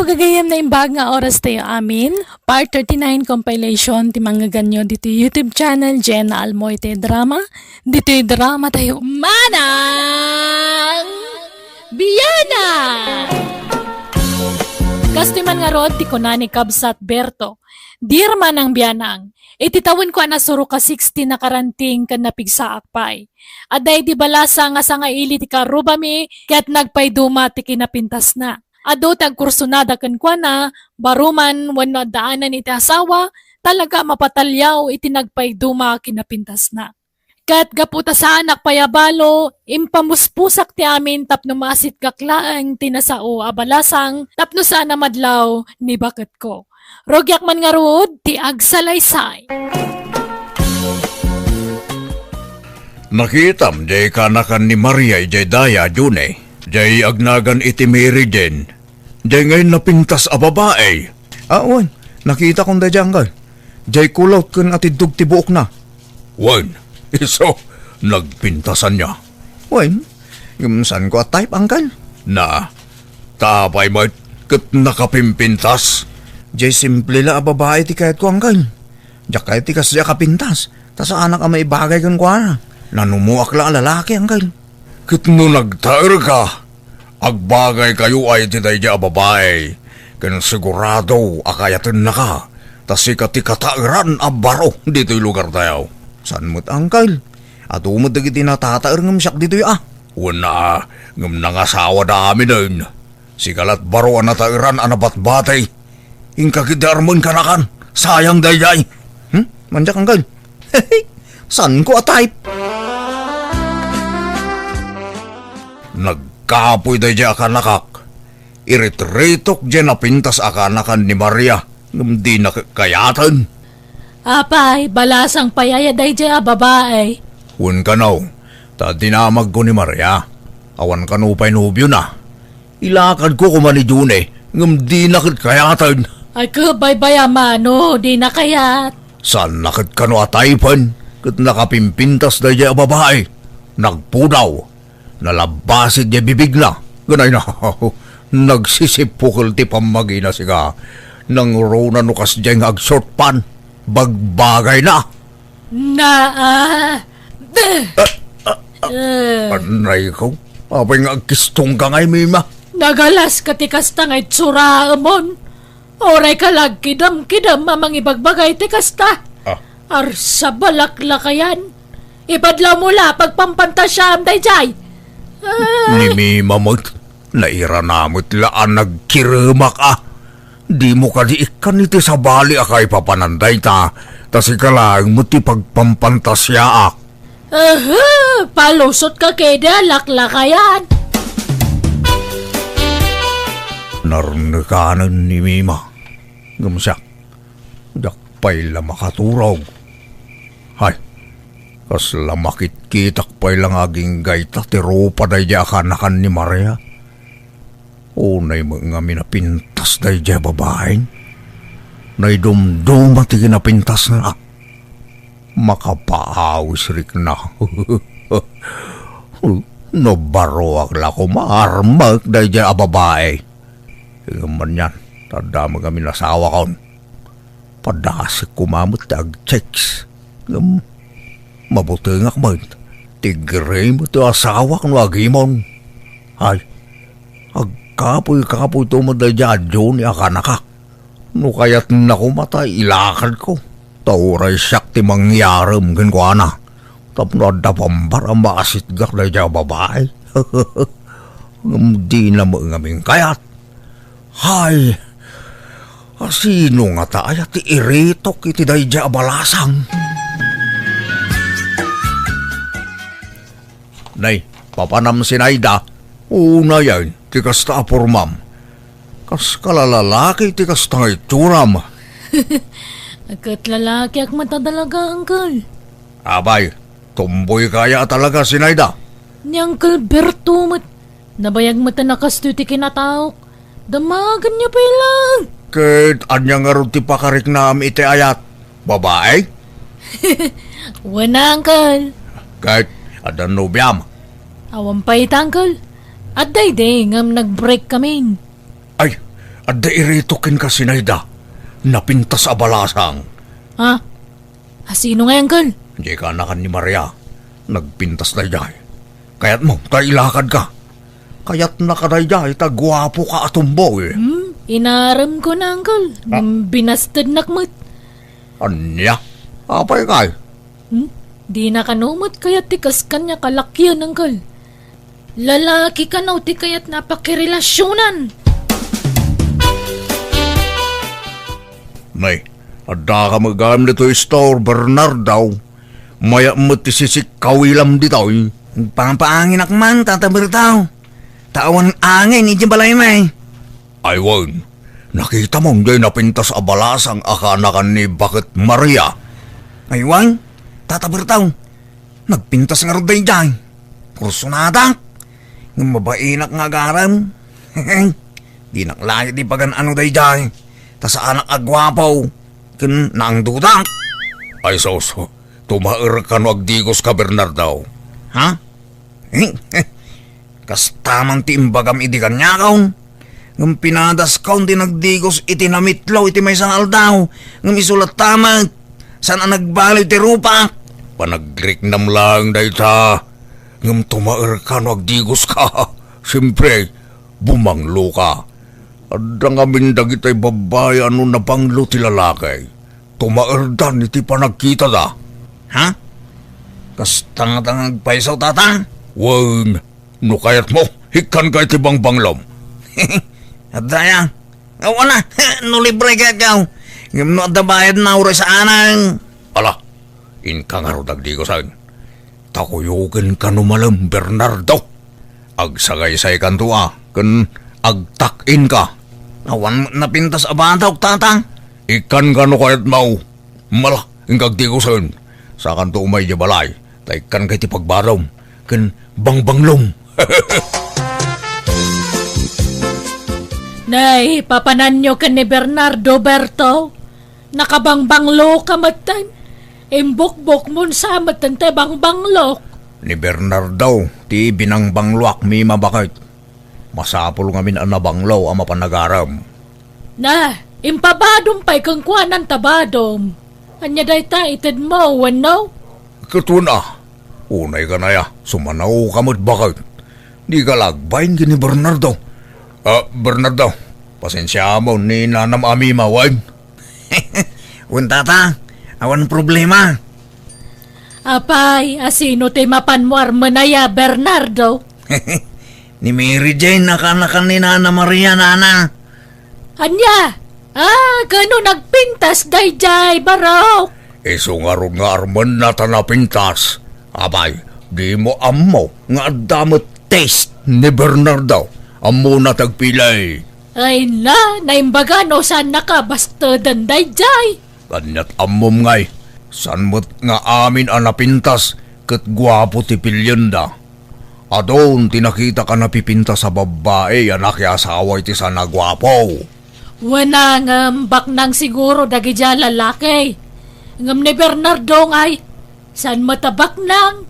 gagayam na imbag nga oras tayo amin. Part 39 compilation ti mga ganyo dito YouTube channel Jenna Almoite Drama. Dito drama tayo manang Biyana. Kastiman nga rod ti kunani Kabsat Berto. Dear manang biyanang, ititawin ko na suro ka 60 na karanting kan napigsaak pay. Aday di balasa nga sa nga ili ti karubami kaya't nagpayduma ti kinapintas na. Ado tag kursunada kan kwa na, baruman wano daanan iti asawa, talaga mapatalyaw iti nagpayduma kinapintas na. Kat gaputa sa anak payabalo, impamuspusak ti amin tapno masit kaklaang tinasao abalasang tapno sana madlaw ni bakat ko. Rogyak man nga rod, ti agsalaysay. Nakitam, jay kanakan ni Maria, jay daya, june. Jay agnagan iti Mary din. Jay ngayon napintas a babae. Wan. Nakita kong dadyang ka. Jay kulot kun atidug ti buok na. Wan, iso, nagpintasan niya. Wan. Saan ko at type, angkan? Na, tapay mo, kat nakapimpintas. Jay simple la a babae ti kahit ko, angkan. Diyak kahit ti kasya kapintas. Tas anak a may bagay kan kwa na. Nanumuak la a lalaki, angkan. Kat no nagtaer ka, agbagay kayo ay tiday niya babae. Kan sigurado akayatan na ka. Tas ikati katairan a baro dito'y lugar tayo. San mo't angkal? At umod dagiti natataer ngam siyak dito'y Una, ngam nangasawa da amin din. Sikalat baro ang natairan ang nabatbatay. Ingkakidarmon kanakan, sayang dayay. Manjak angkal? San ko a type? Nagkapoy day di akanakak. Iritretok di napintas akanakan ni Maria. Ngam di nakakayatan. Apay, balasang payaya day dya babae. Un ka now, ta dinamag ko ni Maria. Awan ka nupay nubyo na. Ilakad ko kumani June. Ngam di nakakayatan. Ay kabay-bay amano, di na kayat. San nakit ka no ataypan? Kat nakapimpintas day di babae. Nagpudaw. Nalabasid niya bibig na. Ganay na, nagsisipukul ti pamagina siga. Nang rona nukas diyang ag-short pan. Bagbagay na. Panay ko. Apay nga agkistong ka ngay, Mima. Nagalas katikasta ngay tsura amon. Oray ka lag kidam-kidam mamang ibagbagay tikasta. Arsa balaklakayan. Ipadlaw mula pagpampantasyam day jay. Ni Mima mo't naira namot laan nagkirimak Di mo ka di ikan iti sa bali akay papananday ta. Tas ikalang mo ti pagpampantasya Palusot ka keda laklakayan. Narnakanan ni Mima. Gamsak. Dakpay la makaturog. Hay. Kas lamakit kitak pa'y lang aging gaita ti ropa day di akanakan ni Maria. Unay mga minapintas day di babaeng. Nay dumduma ti kinapintas na. Makapaawis rik na. No baro akla ko maarmak day di babae. Ngaman yan, tada mga minasawa kaon. Padasik kumamot ag-checks. Mabutengak mo, tigre mo ito asawa kung agimon. Ay, agkapoy-kapoy ito mo da dyan ni akanakak. No kaya't nakumatay, ilakad ko. Tauray siyak ti mangyaram gankwana. Tapno da pambara maasitgak da dyan babae. Di na mo ngaming kayat. Ay, sino nga tayo ti iritok iti da dyan balasang. Nay, papanam si Naida. Una yan, tikas ta apurmam. Kas kalalalaki, tikas ta ituram. Agkat lalaki ak mata talaga, Uncle. Abay, tumboy kaya talaga si Naida. Ni Uncle Berto, nabayag mata nakasto ti kinataok. Damagan niya pa lang. Kahit anya nga rin ti pakarik na iti ayat. Babae? Wana, Uncle. Kahit adan nobyam. Awan pa ita, Uncle. At day ngam nag-break kami. Ay, At dairitokin ka sinayda, napintas a balasang. Ha? Sino nga, Uncle? Di ka nakan ni Maria, nagpintas na jay. Kaya't mo, tailakad ka. Kaya't nakadayjay, tagwapo ka atumbo eh. Inaram ko na, Uncle. Binastad nakmat. Anya? Apay kay? Di na kanumot kaya't tikas kanya kalakyan, Uncle. Lalaki ka na ti kaya't napakirelasyonan. Nay, ada ka magam dito store Bernard daw. Maya mo ti sisik kawilam dito eh. Pampaangin akman, Tata Bertaw. Tawan angin, ijin balay may. Aywan, nakita mong di napintas a balasang akanakan ni Bakit Maria. Aywan, Tata Bertaw. Nagpintas nga roday dyan. Kursunada. Ng mabainak nga garam. Di naklaya di pagan ano day dyan. Tas anak agwapaw. Kun naang duda. Ay soso, tumaer ka no agdigos ka Bernardaw. Ha? Kas tamang tiimbagam iti kanya kaon. Ngam pinadas kaon di nagdigos iti namitlaw iti may sangal daw. Ngam isulat tamang. Saan ang nagbaliw ti rupa? Panaggriknam lang dahi ta. Ngam tumaer ka no agdigos ka. Siyempre, bumanglo ka. Adda nga mindag itay babae ano na panglo ti lalaki. Tumaerdan iti panagkita da. Ha? Kas tanga-tanga paisaw tatang? Wen, no kayat mo, hikan ka iti banglom. At daya, wala, no libre ka ikaw. Ngam no at bayad na uri sa anang. Ala, inka nga ro dagdi ko saan. Takuyukin ka numalam, Bernardo. Agsagay-say kan tuwa, kan agtakin ka. Awan napintas abataw, tatang. Ikan ka no kayat mau. Mala, ingkag di ko saan. Sa kan to umay di balay, taikan kay ti pagbarom, kan bangbanglong. Nay, papanan nyo ka ni Bernardo Berto. Nakabangbanglo ka matan. Imbok-bok mo sa matan te bangbanglo. Ni Bernardo, ti binangbangluak mi mabakit. Masapul ngamin ang nabanglaw ang mapanagaram. Na, impabadom pa'y kang kuanan tabadom. Anya day ta ited mo, wano? Katuna, unay ka na ya, sumanaw ka mo't bakit. Di ka lagbayin ki ni Bernardo. Bernardo, pasensya mo ni nanam ami mawan. Wan tata, awan problema. Apay, asino te mapanmuar manaya, Bernardo? Ni Mary Jane nakanakan ni Nana Maria nana. Anya? Gano nagpintas dayjay, barok. Iso nga ron nga arman na tanapintas. Abay, di mo amo nga damot taste ni Bernardo. Amo na tagpilay. Ay na, naimbaga no saan naka basta danday jay. Kanyat amom ngay. San mo't nga amin ang napintas kat gwapo ti pilyenda. Adon tinakita ka napipinta sa babae anak ya asawa iti sa nagwapo. Wana ngambak nang siguro dagi dya lalaki. Ngam ni Bernardo ngay, saan matabak nang?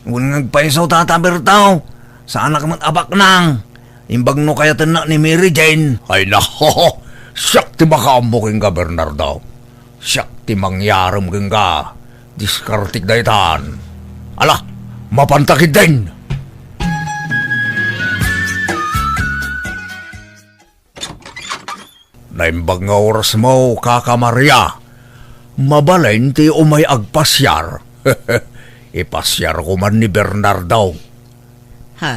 Wan ngagpaisaw tata Bertaw. Saan ka abak nang? Imbag no kaya na ni Mary Jane. Ay nako, siyak ti makaambo king ka Bernardo. Siyak ti mangyaram king ka. Diskartik daytan. Ala, mapantakid din. Naimbag nga oras mo, Kaka Maria. Mabalain ti umay agpasyar. Ipasyar ko man ni Bernardo. Ha?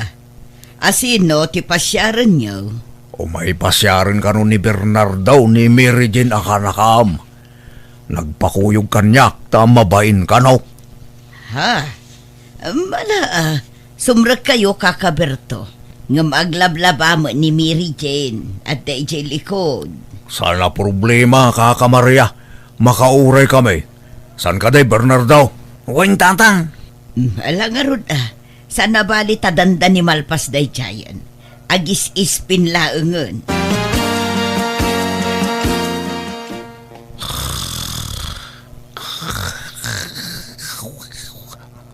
Asino ti pasyaran niyo? Umay pasyarin ka no ni Bernardo ni Mary Jane akanakam. Nagpakuyog kanyak, tamabain ka no. Ha? Sumrag kayo kakaberto. Ngam aglablaba mo ni Mary Jane at DJ likod. Sana problema, Kaka Maria. Makauray kami. San ka day, Bernardo? Wan tatang. Alangarod sana bali tadanda ni Malpas day Chayan. Agis ispin laungan.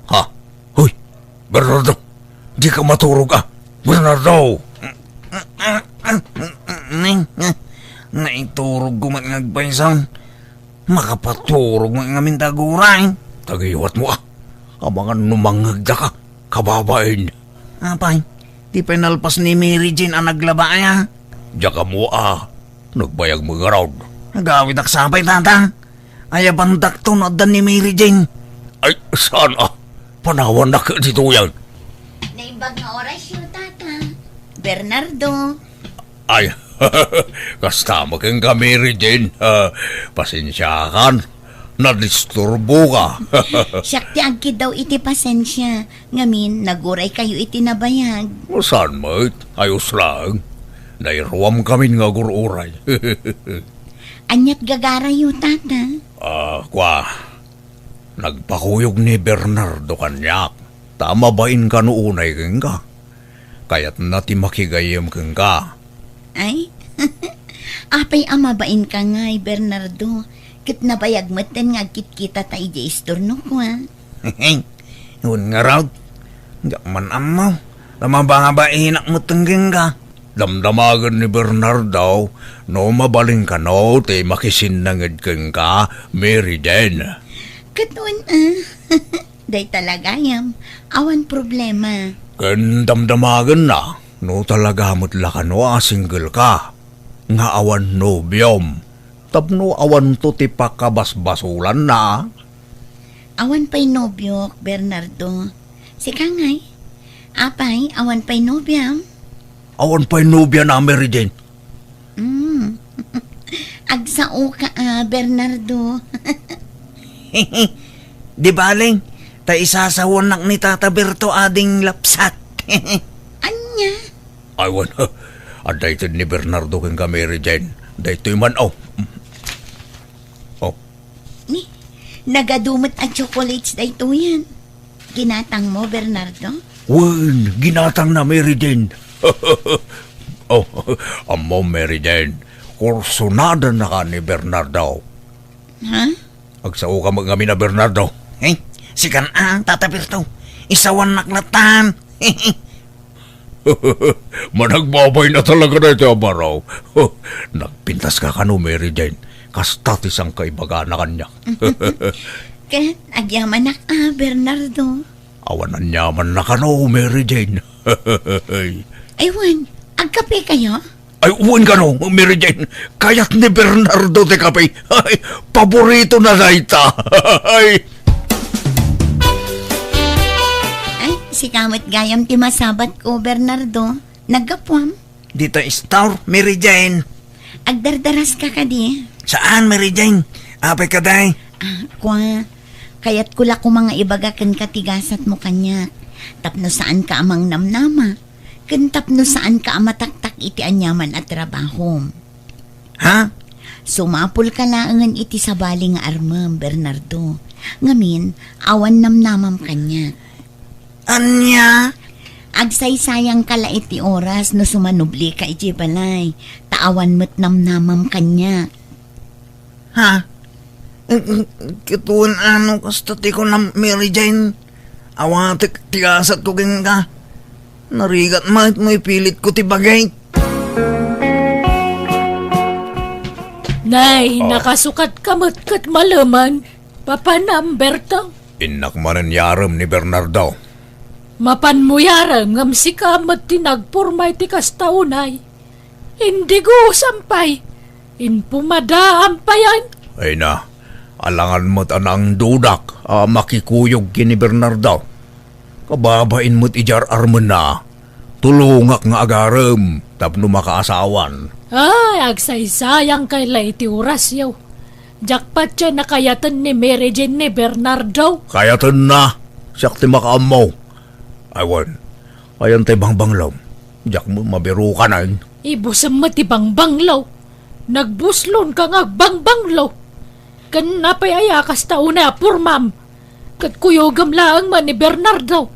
Ha? Hoy, Bernardo. Di ka maturog Bernardo. Naiturog ko man ngagpaisan. Makapaturog man nga mintaguray. Tagiwat mo Amangan numangagda ka, kababain. Apay, di pinalpas ni Mary Jane ang naglabaya. Diya ka mo nagbayag mga raw. Nagawid aksapay tata. Ay bandak to nadan ni Mary Jane. Ay, saan Panawan na ka dito yan. Naimbag nga oras yun, tata. Bernardo. Ay, kastama kang Mary Jane. Pasensya kan. Nadisturbo ka. Siyak ti agkid daw iti pasensya. Ngamin, naguray kayo iti nabayag. Saan mate? Ayos lang. Nairuam kami nga gururay. Anyat gagara yu, tata. Nagpakuyog ni Bernardo kanyak. Tama bain ka noonay kang ka? Kaya't nati makigayam kang ka. Ay, apay amabain ka nga, Bernardo. Kit nabayag maten nga kit-kita ta ija istorno ko, Yun nga raw. Diyak man amaw. Tama ba nga ba inak mo tangging ka? Damdamagan ni Bernardo, no mabaling ka no, te makisinangad kang ka, Mary Jane. Katuan Day talaga yam. Awan problema. Kan damdamagan na, no talaga mutla ka no, single ka. Nga awan nobyom. Tapno awan to ti pakabasbasulan na. Awan pa'y nobyo, Bernardo. Si Kangay. Apay, awan pa'y nobyam. Awan pa'y nobya na, Mary Jane. Agsao ka, Bernardo. Di baling, ta isasawan nak ni Tata Berto ading lapsat. Anya? Awan, adaytid ni Bernardo kang ka, Mary Jane. Daytoy man, Ni, nagadumot ang chocolates na ito yan. Ginatang mo, Bernardo? Wen, ginatang na, Mary Jane. Amo, Mary Jane. Kursunada na ka ni Bernardo. Ha? Agsao ka magami na, Bernardo. Si Tata Berto. Isawan naklatan. Managbabay na talaga na ito, Amaraw. Nagpintas ka no, Mary Jane. Kastatis ang kaibaga na kanya. Kat, agyaman na Bernardo. Awanan yaman na no, Mary Jane. Aywan, agkape kayo? Ay, uwan ka no, Mary Jane. Kaya't ni Bernardo te kape. Ay, paborito na daita. Ay, Si kamot gayam ti masabat ko, Bernardo. Naggapuam. Dito istor, Mary Jane. Agdardaras ka di. Saan, Mary Jane? Apay ka day? Kwa, kaya't kula ko mga ibagakan katigasat mo kanya. Tapno saan ka amang namnama. Kan tapno saan ka amataktak iti anyaman at trabaho. Ha? Sumapul ka laangan iti sabali nga armam, Bernardo. Ngamin, awan namnamam kanya. Anya? Agsaysayang kala iti oras no sumanubli ka iti balay. Taawan mo't namnamam kanya. Ha? Kituan kasta ti ko na Mary Jane. Awatik tigasat ko ging ka. Narigat mahit mo ipilit ko ti bagay. Nay, nakasukat kamot kat malaman. Papanam, Bertang. inak manan yaram ni Bernardo. Mapan mo yarang ngam si kamat tinagpurmay ti kastaunay. Hindi ko sampay. Inpumada ampayan. Ay na, alangan mo't anang dudak, makikuyog kini Bernardo. Kababain mo't ijar arman na, tulungak nga agaram, tapno makaasawan. Ay, agsaysayang kay iti oras yaw. Jakpat siya nakayatan ni Mary Jane ni Bernardo. Kayatan na, siyak ti makaamaw. Aywan, ayan tay bangbanglaw. Jak mo mabiru ka na yun. Ibusam matibang banglaw. Nagbuslon ka nga bangbanglaw. Kan napay ayakas tao na purmam. Kat kuyogam laang man ni Bernardo.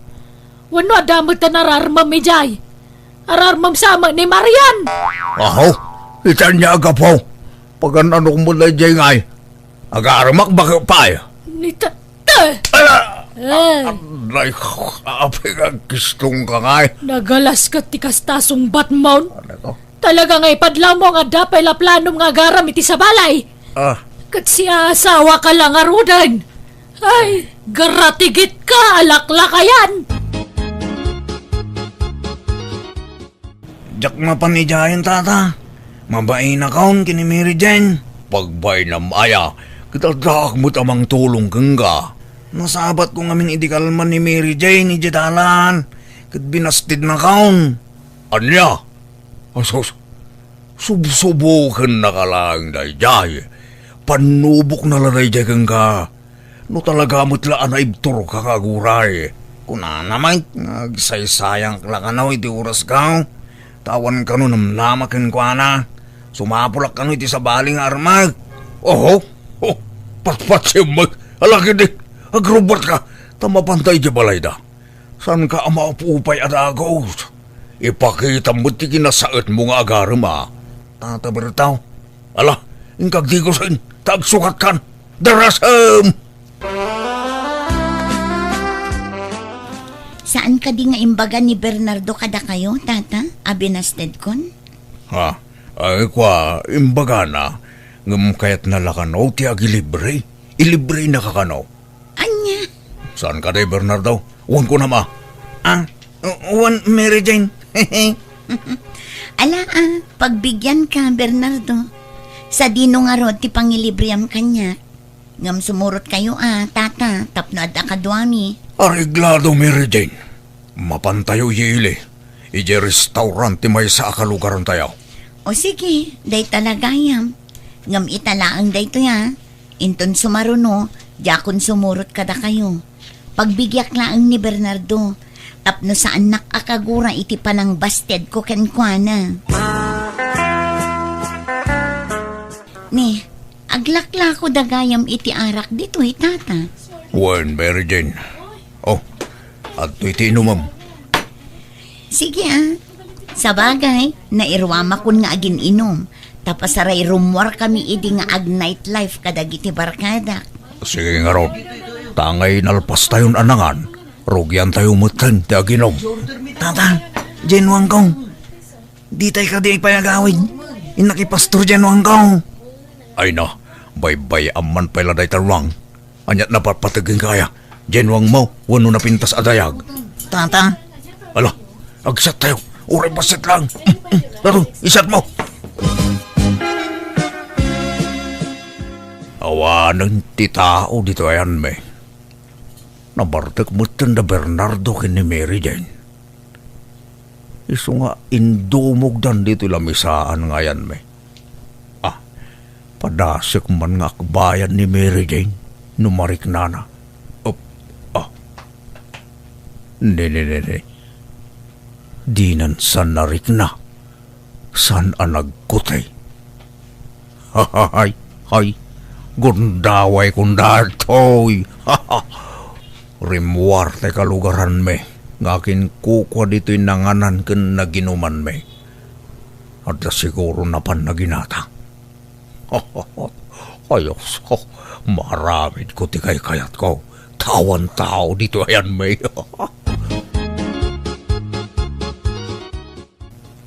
Wano adamot na nararmam mi jay. Ararmam sama ni Marian. Aho, itan niya agapaw. Pagan ano mo na dyan ngay. Aga-aramak baka pa'y. Nita. Ay, apay ka kistong ka ngay. Nagalas ka ti kastasong Batman. Ano ko? Talaga nga ipadlaw mo nga dapay la planom nga garam iti sa balay. Kat siya asawa ka lang arudan. Ay, garatigit ka, alaklakayan. Jak mapanijayan tata. Mabain na kaon kini Mary Jane. Pagbay na maya, kitadaak mo tamang tulong kang ka. Nasabat ko ngamin idikalman ni Mary Jane, ijadalan. Kat binastid na kaon. Anya? Asos, subsubukan na ka lang dayjay. Panubok na lang dayjay kang ka. No talaga mo't laan na ibturo ka kaguray. Kuna naman, nagsaysayang lakanaw iti oras ka. Tawan ka no namlamakin ko na. Sumapulak ka no iti sa baling armag. Oh, patpat siya mag. Alaki di, agrubat ka. Tamapantay di balay da. San ka ama upupay at agos? Ipakita mo ti kinasaot mo nga agaram Tata Bertaw. Ala, ingkag di ko sin, tagsukat kan. Darasam! Saan ka di nga imbaga ni Bernardo kada kayo, tata? Abinasted kon? Ay kwa, imbaga na. Ngam kayat nalakanaw ti agilibre. Ilibre na kakanaw. Anya? Saan ka day, Bernardo? Uwan ko na ma. Uwan, Mary Jane. Ala pagbigyan ka, Bernardo. Sa dino nga rod, ti pangilibriam kanya. Ngam sumurot kayo tata, tapno ad akadwami. Ariglado, Mary Jane. Mapantayo yili. Ije restaurant ti may sa akalugaran tayo. O sige, day talagayam. Ngam italaang day to ya. Inton sumaruno, jakon sumurot kada kayo. Pagbigyak laang ni Bernardo, tapno sa anak akagura iti panang basted ko kenkwana. Ni, aglakla ko dagayam iti arak dito tata. Wen, Mary Jane. Oh, at iti inumam. Sige Sa bagay, nairwama kun nga agin inom. Tapasaray rumwar kami idi nga ag nightlife kadagiti barkada. Sige nga ron. Tangay nalpas tayon anangan. Rugyan tayo mutan ti aginom. Tata, Jenwang kong. Di tayo ka di ipayagawid. Inakipastor Jenwang kong. Ay na, bay-bay aman pala day tarwang. Anyat na papatagin kaya. Jenwang mo, wano na pintas adayag. Tata. Ala, agsat tayo. Uray basit lang. Laro, isat mo. Awanan ti tao dito ayan me. Nabartek mo na Bernardo kin ni Mary Jane. Iso nga indumog dan dito lamisaan nga yan me. Padasik man nga akbayan ni Mary Jane. Numarik na na. Hindi. Dinan san narik na. San anagkutay. Hay. Gundaway kundatoy. Rimwarte kalugaran me. Ngakin kukwa dito'y nanganan ken naginuman me. At siguro na pan naginata. Ayos ko. Maramid ko ti kay kayat ko. Tawan tao dito ayan me.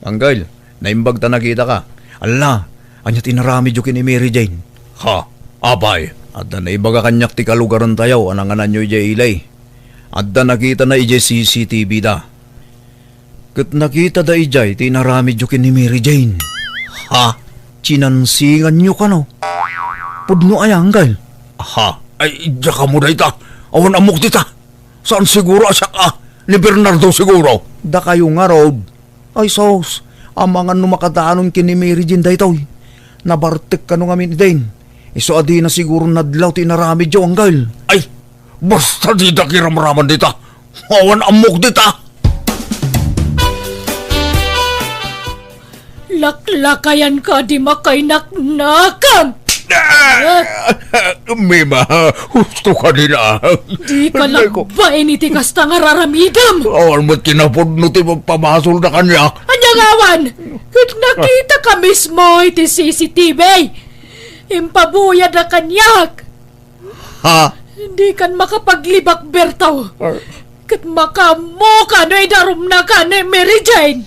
Anggal, naimbag ta nakita ka. Ala, anya tinarami jo kini Mary Jane. Abay. Adda na ibaga kanyak ti kalugaran tayo, ananganan nyo ije ilay. Adda nakita na ije CCTV da. Kat nakita da ijay, tinarami jo kini Mary Jane. Chinansingan nyo ka no? Pudno ay anggal. Ay, ija ka mo da ita. Awan amok dita. Saan siguro asya ka? Ni Bernardo siguro. Da kayo nga road. Ay sos, amangan no makadaanon kini Mary Jane daytoy. Nabartek ka no nga minidain. Iso adi na siguro nadlaw tinarami jo anggal. Ay, basta di da kiramraman dita. Awan amok dita. Laklakayan ka di makainaknakam. Mima, gusto ka din Di ka lakbain iti kasta nga raramidam. Awan mo't kinapod no ti magpamasol na kanya. Anyangawan, kat nakita ka mismo iti CCTV. Impabuyad na kanyak. Hindi kan makapaglibak Bertaw. Kat makamuka na idarum na ka ni Mary Jane.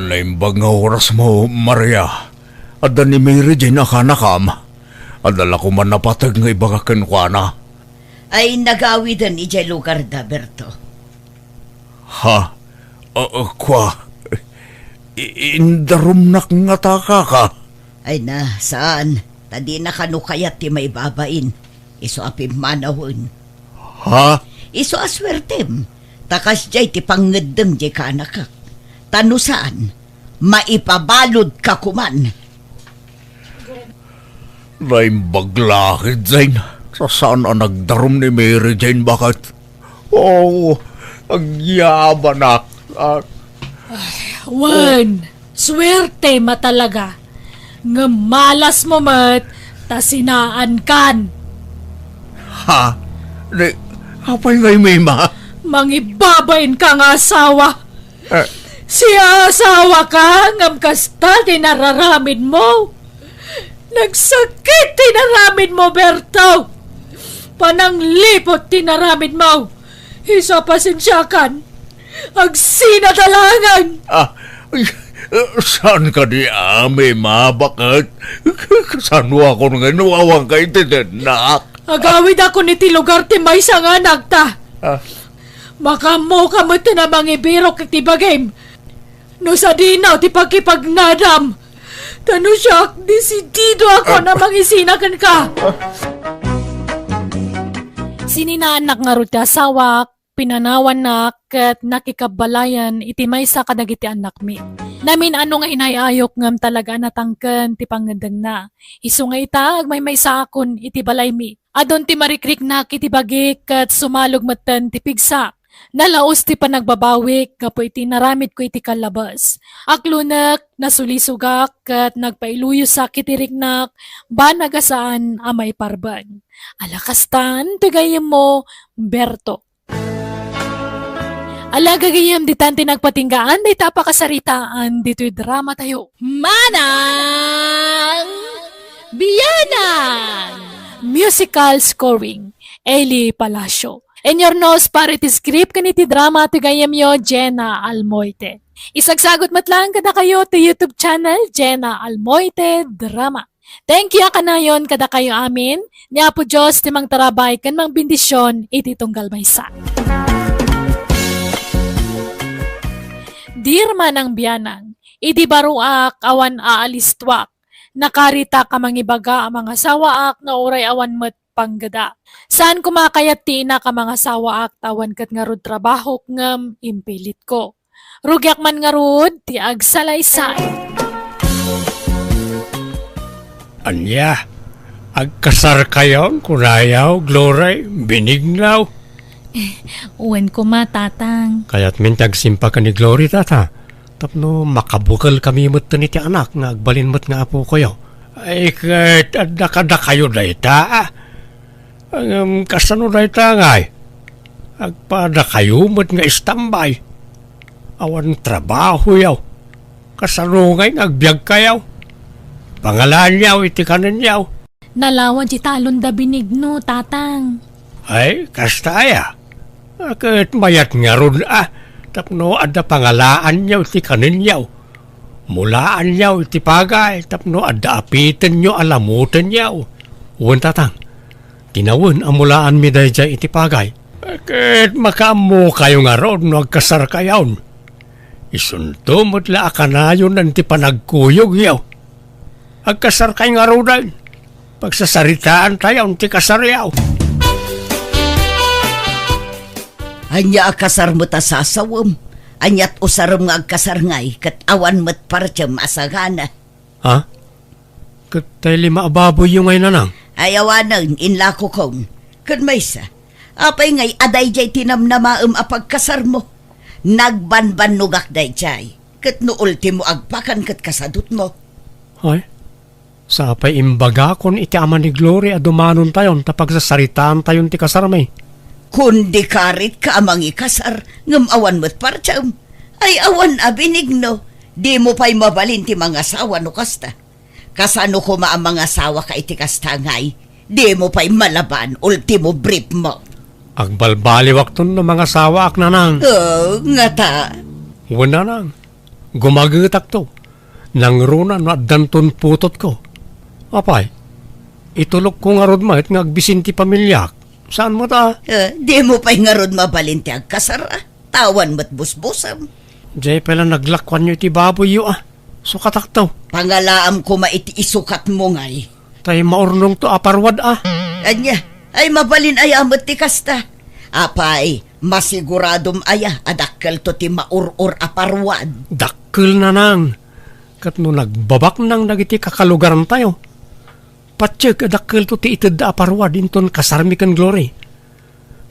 Naimbag nga oras mo, Maria. Adda ni Mary Jane akanakam. Adala ko man napatag nga ibagakan ko na. Ay nagawidan ijay lugar da, Berto. Ha? Kwa? Indarum nak nga taka ka. Ay na, saan? Tadi na kanukayat ti may babain. Iso apim manawon. Ha? Iso aswertem. Takas jay ti pangedem jay ka anakak. Tano saan? Maipabalod ka kuman. Naimbag lakid, Zain. Sa saan ang nagdarum ni Mary Jane bakit? Oo, agyaban nak. Wan, swerte matalaga. Nga malas mo mat, tasinaan kan. Ha? Di, apay ngay may ma? Mangibabain ka nga asawa. Siya asawa ka, ngam kasta tinararamid mo. Nagsakit tinaramid mo, Berto. Pananglipot tinaramid mo. Isa pasensyakan. Agsinadalangan. Saan ka di ame, ma? Bakit? Saan mo ako nga nuwawang kay tinanak? Agawid ako ni ti lugar ti may sang anak ta. Makamo ka mo tinabang ibiro kiti bagay. No sa dinaw ti pagkipagnadam. Tano siya, desidido ako na mangisinakan ka. Sininaanak nga rin ti asawak, pinanawan na kat nakikabalayan iti may sa kadagiti anak mi. Namin ano nga inayayok ngam talaga natangken ti pangandang na. Isu nga itag may sa akon iti balay mi. Adon ti marikrik na iti bagik kat sumalog matan ti pigsak. Nalaos ti panagbabawik kapo iti naramid ko iti kalabas. Aklunak, nasulisugak kat nagpailuyo sa kitiriknak banagasaan amay parban. Alakastan, tigayem mo, Berto. Alagagayam di tanti nagpatinggaan, di tapakasaritaan, dito'y drama tayo. Manang Biyanan! Musical scoring, Eli Palacio. In your nose parity script kaniti drama tigayam yo, Jenna Almoite. Isagsagot matlang kada kayo to YouTube channel, Jenna Almoite Drama. Thank you kanayon kada kayo amin. Niya po Diyos timang tarabay kan mang bindisyon iti tunggal maysa. Dirma ng biyanang, iti baruak awan aalistwak. Nakarita ka mangibaga ang mga sawaak nga uray awan met panggada. Saan kumakayat ti ina ka mga sawaak tawan kat nga rod trabaho ngam impilit ko. Rugyak man nga rod ti agsalaysay. Anya, agkasar kayon, kunayaw, glory, binignaw. Uwan ko matatang. Kaya't mintag simpa ka ni Glory, tata. Tapno makabukal kami mo't ni ti anak nga agbalin mo't nga apo kayo. Ay, kahit adakada kayo na ita. Ang kasano na ita ngay. Agpada kayo mo't nga istambay. Awan trabaho yaw. Kasano ngay agbyag kayaw. Pangalan yaw, iti kanan yaw. Nalawan di talon da binigno, tatang. Ay, kastaya. Akit mayat nga ron tapno adda pangalaan yaw iti kanin yaw. Mulaan yaw iti pagay, tapno adda apitin nyo alamutin yaw. Uwan tatang, tinawin ang mulaan mi day jay iti pagay. Akit makamo kayo nga ron no agkasar kayawn. Isunto mo't la akanayon ng ti panagkuyog yaw. Agkasar kayo nga ron pagsasaritaan tayo ti kasar yaw. Anya akasar mo ta sasawam. Anyat usaram nga agkasar ngay, kat awan mo't partyam asagana. Ha? Katay lima ababoy yung ngay nanang? Ayawanan, inlako kong. Kat may sa, apay ngay aday jay tinamnamaam apagkasar mo. Nagbanbanugak day jay, kat no ultimo agpakan kat kasadut mo. Ay? Sa apay imbaga kon iti ama ni Glory adumanon tayon tapag sasaritaan tayon ti kasar may. Kundi karit ka amang ikasar, ngam awan mo't partyam. Ay awan abinigno, di mo pa'y mabalin ti mga asawa no kasta. Kasano ko ang mga asawa ka iti kasta ngay, di mo pa'y malaban, ultimo brief mo. Agbalbaliwak ton no mga sawa ak nanang. Oh, nga ta. Uwan nanang. Gumagitak to. Nang runa no danton putot ko. Apay, itulog ko nga rod mahit nga agbisinti pamilyak. Saan mo ta? Di mo pa'y nga rod mabalinti ang kasara. Tawan mo't busbusam. Jay pala naglakwan nyo iti baboy yo Sukatak to. Pangalaam ko maiti isukat mo ngay. Tay maurnong to aparwad Anya, ay mabalin ay amot ti kasta. Apay, masiguradom aya adakkel to ti maurur aparwad. Dakkel na nang. Kat no nagbabak nang nagiti kakalugaran tayo. Patseg adakkel to ti ited da aparwad inton kasarmi kan glory.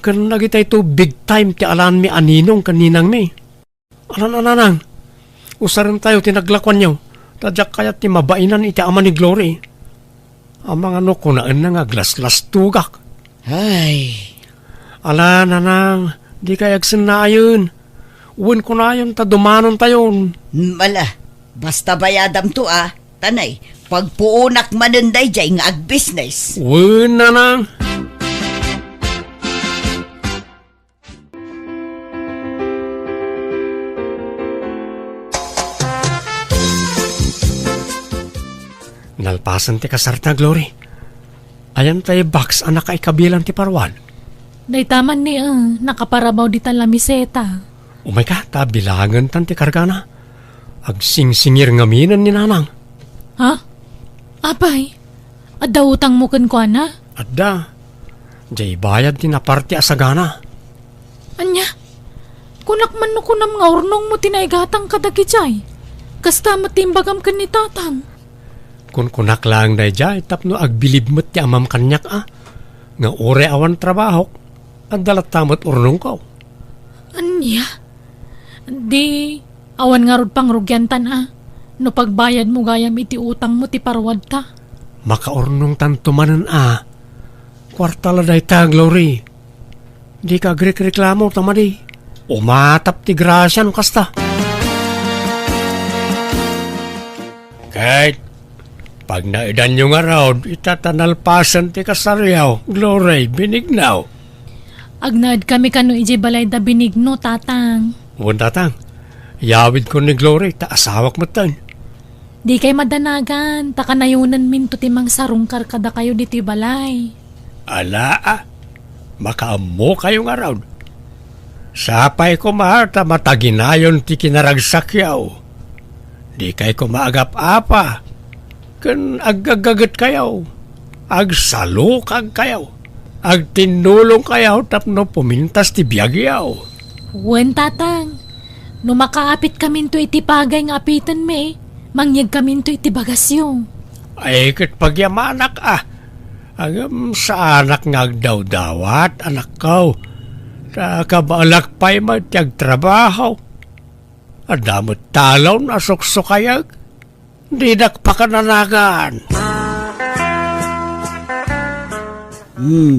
Kan nagitay to big time ti alan mi aninong kaninang mi. Alan ananang. Usaran tayo tinaglakwan nyo. Tadyak kayat ti mabainan iti ama ni glory. Ang mga no kunaan na nga glas-glas tugak. Ay, Ala nanang, di kayag sinayon. Uwan ko na yun, tadumanon tayon. mala, basta bayadam to Tanay, pagpuunak manunday jay nga ag-business. Uwan nanang. Nalpasan ti kasarta, Glory. Ayan tayo box anak ay kabilang ti parwan. Naitaman ni nakaparabaw di tan lamiseta. Umay ka, bilangan tan ti kargana. Agsingsingir ngaminan ni nanang. Ha? Apay, adda utang mo kan ko na? Adda, jay bayad ti naparti asagana. Anya, kunak man no kunam nga urnong mo tinaigatang kadagi jay. Kasta matimbagam kan ni tatang. Kun kunak lang day jay, tapno agbilib mo't ti amam kanyak Nga ore awan trabaho, at dalat tamot urnong ko. Anya? Di, awan nga rod pang rugyantan No pagbayad mo gayam iti utang mo ti parwad ta. Makaurnong tantumanan Kwartala day ta, Glory. Di ka reklamo tamadi. Umatap ti grasya no kasta. Kahit pag naidan nyo nga raw, itatanalpasan ti kasaryaw, Glory, binignaw. Agnaad kami kano iji balay da binigno, tatang. Uwan tatang, yawid ko ni Glory, taasawak mo tan. Di kay madanagan, takanayunan min to timang sarungkar kada kayo diti balay. Ala makaamo kayo nga raw. Sapay ko maharta mataginayon ti kinaragsakyaw. Di kay ko maagap apa. Kan agagagat kayaw. Agsalukag kayaw. Agtinulong kayaw tapno pumintas ti biyagyaw. Wen, tatang. No makaapit kamin to iti pagay nga apitan me, mangyag kamin to iti bagasyo. Ay kat pagyamanak Agam sa anak nga agdaw-dawat, anak ko. Sa kabalak pa'y magtiyag-trabaho. Adamot talaw na suksukayag. Di nakpakananagan.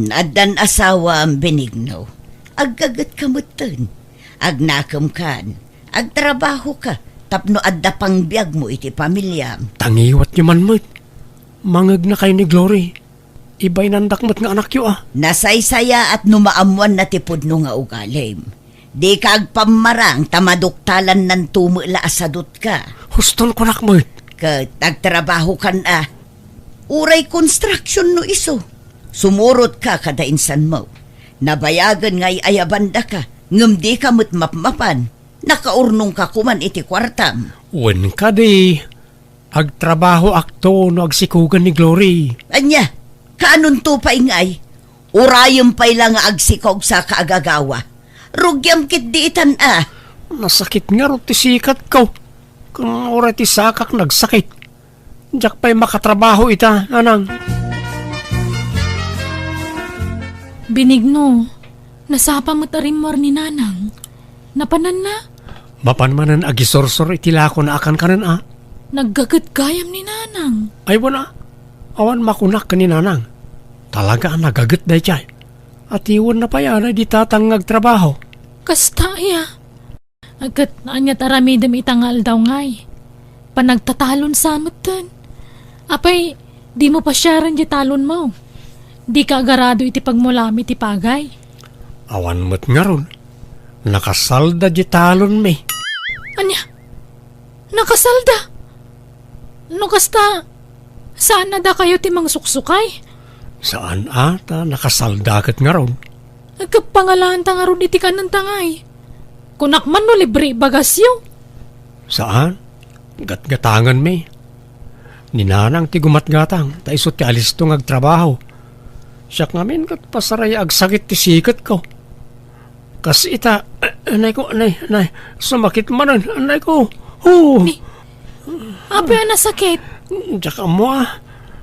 Adan asawa ang binignaw. Aggagat kamutan. Agnakam kan. Agtrabaho ka. Tapno adda pang biyag mo iti pamilya. Tangiwat niyo man mo't. Mangag na kayo ni Glory. Iba'y nandakmat nga anak yo Nasaysaya at numaamuan na tipod no nga ugalim. Di ka agpamarang tamaduktalan ng tumula asadot ka. Huston ko nakmat. Nagtrabaho kan Uray construction no iso. Sumurot ka kada insan mo. Nabayagan nga'y ayabanda ka. Ngam di ka mo't mapmapan. Nakaurnong ka kuman iti kwartam. Wen ka di. Agtrabaho akto no agsikugan ni Glory. Anya, kaanon to pa ingay? Urayom pa'y lang agsikog sa kaagagawa. Rugyam kit diitan Nasakit nga ro ti sikat ko. Kung oray ti sakak nagsakit. Diyak pa'y makatrabaho ita, nanang. Binigno, nasapa mo tarimor ni nanang. Napanan na? Mapanmanan agisorsor itilako na akan kanan Naggagat gayam ni nanang. Ay wala. Awan makunak ka ni nanang. Talaga nagagat day chay. At iwan na pa yan ay di tatangag trabaho. Kasta Agkat naanyat aramidam itangal daw ngay. Panagtatalon sa amatan. Apay, di mo pa siya rin di talon mo. Di ka agarado iti pagmulami ti pagay. Awan mo't nga ron. Nakasalda di talon me. Anya? nakasalda. No kasta, saan na da kayo timang suksukay? Saan ata nakasaldakat nga ron? Nagkapangalaan ta nga ron iti ka ng tangay. Kunak man no libre bagasyo. Saan? Gatgatangan me. Ninanang ti gumatgatang, ta isot ti alis to ngagtrabaho. Siya ngamin kat pasaray ag sakit ti sikat ko. Kas ita, anay ko, anay, sumakit manan, anay ko. Ape na sakit. Diyak mo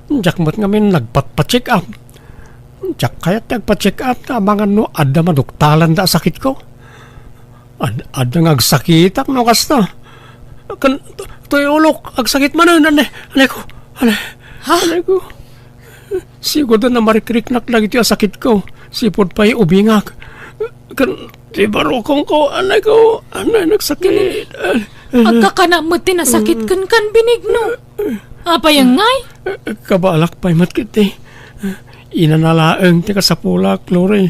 Diyak mo't ngamin nagpat-check up. Diyak kaya't nagpa-check up na mga no, adda maduktalan da sakit ko. Adda ngagsakitak no kasta. Tuyulok, agsakit manan, anay ko. Anay ko. Siguro na marikriknak lagi tiyo sakit ko. Sipod pa'y ubingak. Di barokong ko, anay ko. Anay nagsakit. Agkakana mo tinasakit kan binigno. Apa yung ngay? Kabalak pa'y matkiti. Inanalaang ti kasapulak, Lori.